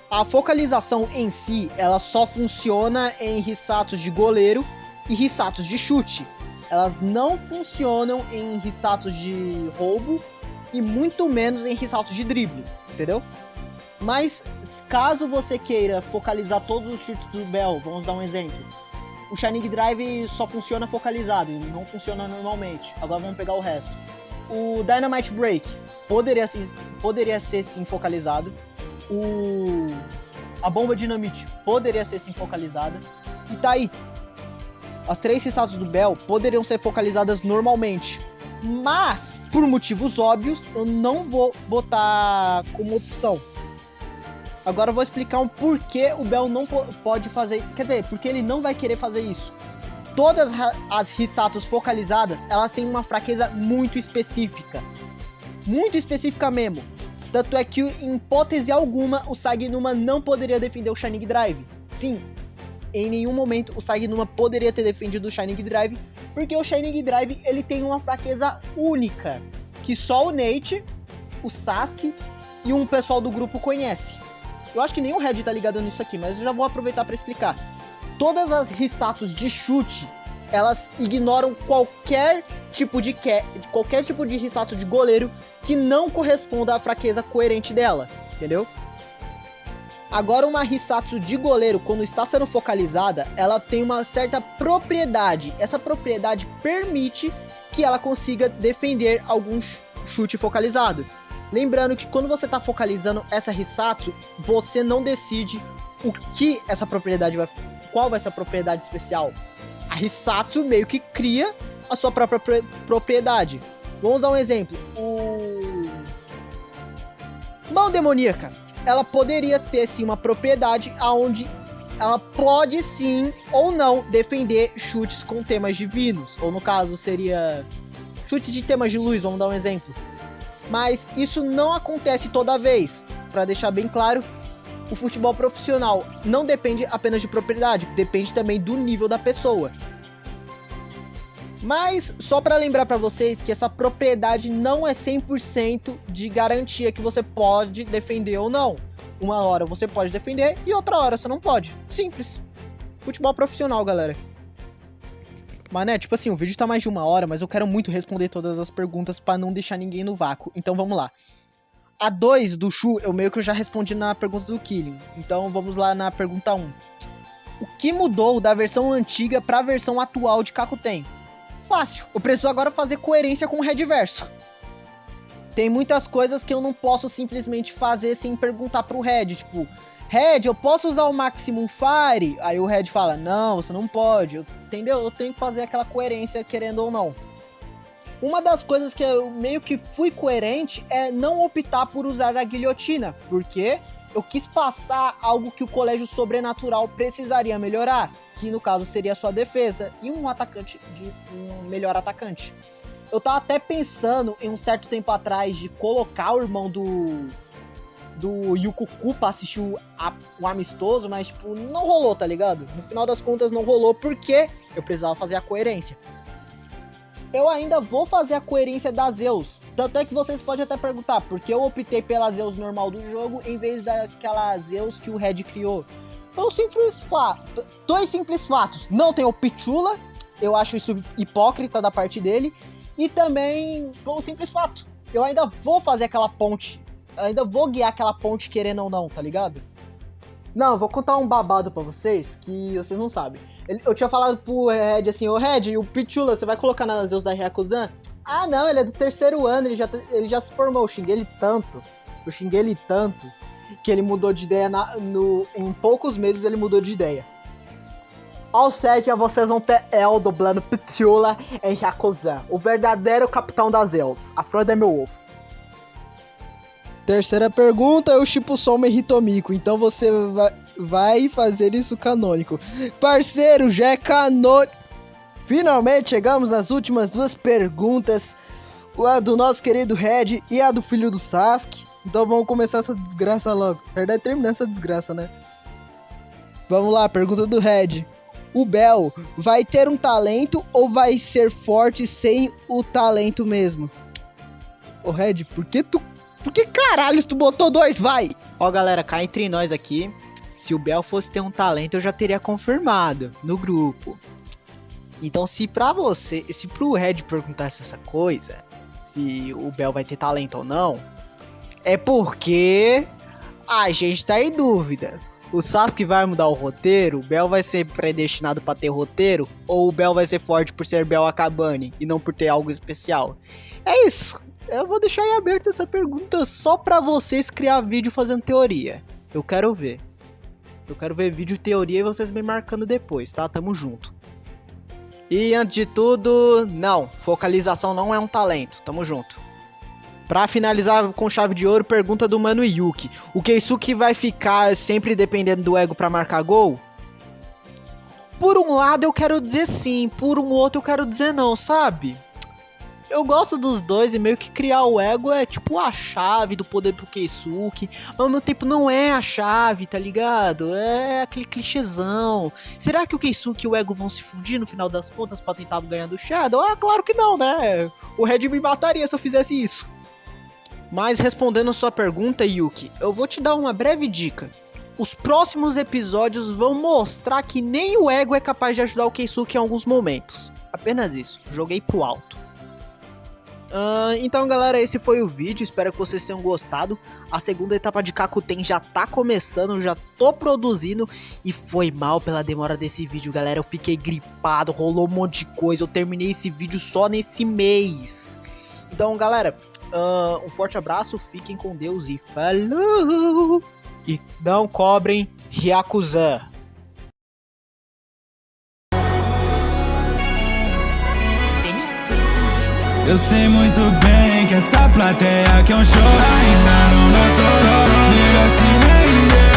A focalização em si, ela só funciona em Hisatos de goleiro e Hisatos de chute. Elas não funcionam em Hisatos de roubo e muito menos em Hisatos de drible, entendeu? Mas caso você queira focalizar todos os chutes do Bell, vamos dar um exemplo. O Shining Drive só funciona focalizado, não funciona normalmente. Agora vamos pegar o resto. O Dynamite Break poderia ser sim focalizado. A Bomba Dinamite poderia ser sim focalizada. E tá aí. As 3 Hisatos do Bell poderiam ser focalizadas normalmente. Mas, por motivos óbvios, eu não vou botar como opção. Agora eu vou explicar um porquê o Bell não pode fazer... Quer dizer, porque ele não vai querer fazer isso. Todas as Hisatos focalizadas, elas têm uma fraqueza muito específica. Muito específica mesmo. Tanto é que, em hipótese alguma, o Saginuma não poderia defender o Shining Drive. Sim, em nenhum momento o Saginuma poderia ter defendido o Shining Drive, porque o Shining Drive ele tem uma fraqueza única, que só o Nate, o Sasuke e um pessoal do grupo conhece. Eu acho que nem o Red tá ligado nisso aqui, mas eu já vou aproveitar para explicar. Todas as Hisatos de chute, elas ignoram qualquer tipo de Hisato de goleiro que não corresponda à fraqueza coerente dela, entendeu? Agora uma Hisato de goleiro, quando está sendo focalizada, ela tem uma certa propriedade. Essa propriedade permite que ela consiga defender algum chute focalizado. Lembrando que quando você está focalizando essa Hisato, você não decide o que essa propriedade vai... Qual vai ser a propriedade especial? A Hisato meio que cria a sua própria propriedade. Vamos dar um exemplo. Mão Demoníaca. Ela poderia ter sim uma propriedade onde ela pode sim ou não defender chutes com temas divinos. Ou no caso seria chutes de temas de luz, vamos dar um exemplo. Mas isso não acontece toda vez. Para deixar bem claro, o futebol profissional não depende apenas de propriedade, depende também do nível da pessoa. Mas só para lembrar para vocês que essa propriedade não é 100% de garantia que você pode defender ou não. Uma hora você pode defender e outra hora você não pode. Simples. Futebol profissional, galera. Mas né, tipo assim, o vídeo tá mais de 1 hora, mas eu quero muito responder todas as perguntas pra não deixar ninguém no vácuo. Então vamos lá. A 2 do Shu, eu meio que eu já respondi na pergunta do Killing. Então vamos lá na pergunta 1. O que mudou da versão antiga pra versão atual de Kakuten? Fácil. Eu preciso agora fazer coerência com o Redverso. Tem muitas coisas que eu não posso simplesmente fazer sem perguntar pro Red. Tipo, Red, eu posso usar o Maximum Fire? Aí o Red fala, não, você não pode. Entendeu? Eu tenho que fazer aquela coerência, querendo ou não. Uma das coisas que eu meio que fui coerente é não optar por usar a guilhotina. Porque eu quis passar algo que o Colégio Sobrenatural precisaria melhorar. Que no caso seria a sua defesa e um melhor atacante. Eu tava até pensando em um certo tempo atrás de colocar o irmão do Yukuku pra assistir o amistoso, mas, tipo, não rolou, tá ligado? No final das contas não rolou porque eu precisava fazer a coerência. Eu ainda vou fazer a coerência da Zeus. Tanto é que vocês podem até perguntar, por que eu optei pela Zeus normal do jogo em vez daquela Zeus que o Red criou? Dois simples fatos. Não tem o Pichula, eu acho isso hipócrita da parte dele. E também, pelo simples fato, eu ainda vou fazer aquela ponte. Eu ainda vou guiar aquela ponte querendo ou não, tá ligado? Não, eu vou contar um babado pra vocês que vocês não sabem. Eu tinha falado pro Red assim, ô Red, o Pichula, você vai colocar na Zeus da Hyakuzan? Ah não, ele é do 3º ano, ele já se formou. Eu xinguei ele tanto, que ele mudou de ideia em poucos meses ele mudou de ideia. Aos 7 vocês vão ter El dublando Pichula em Hyakuzan, o verdadeiro capitão da Zeus, a Flor meu ovo. Terceira pergunta, eu shippo Soma e Hitomiko, então você vai fazer isso canônico. Parceiro, já é canônico. Finalmente chegamos nas últimas 2 perguntas, a do nosso querido Red e a do filho do Sasuke. Então vamos começar essa desgraça logo. Na verdade, terminar essa desgraça, né? Vamos lá, pergunta do Red. O Bell vai ter um talento ou vai ser forte sem o talento mesmo? Ô Red, por que caralho tu botou 2, vai? Ó galera, cá entre nós aqui, se o Bell fosse ter um talento eu já teria confirmado no grupo. Então se pro Red perguntasse essa coisa, se o Bell vai ter talento ou não, é porque a gente tá em dúvida. O Sasuke vai mudar o roteiro? O Bell vai ser predestinado pra ter roteiro? Ou o Bell vai ser forte por ser Bell Akabane e não por ter algo especial? É isso. Eu vou deixar aí aberta essa pergunta só pra vocês criar vídeo fazendo teoria. Eu quero ver. Eu quero ver vídeo teoria e vocês me marcando depois, tá? Tamo junto. E antes de tudo, não. Focalização não é um talento. Tamo junto. Pra finalizar com chave de ouro, pergunta do Mano Yuki. O Keisuke vai ficar sempre dependendo do ego pra marcar gol? Por um lado eu quero dizer sim, por um outro eu quero dizer não, sabe? Eu gosto dos dois e meio que criar o ego é tipo a chave do poder pro Keisuke. Mas ao mesmo tempo não é a chave, tá ligado? É aquele clichêzão. Será que o Keisuke e o ego vão se fundir no final das contas pra tentar ganhar do Shadow? Ah, claro que não, né? O Red me mataria se eu fizesse isso. Mas respondendo sua pergunta, Yuki, eu vou te dar uma breve dica. Os próximos episódios vão mostrar que nem o ego é capaz de ajudar o Keisuke em alguns momentos. Apenas isso, joguei pro alto. Então galera, esse foi o vídeo, espero que vocês tenham gostado. A segunda etapa de Kakuten já tá começando, já tô produzindo. E foi mal pela demora desse vídeo, galera, eu fiquei gripado, rolou um monte de coisa. Eu terminei esse vídeo só nesse mês. Então galera, um forte abraço, fiquem com Deus e falou! E não cobrem Hyakuzan. Eu sei muito bem que essa plateia que é um show ainda não notou. Melhor se render.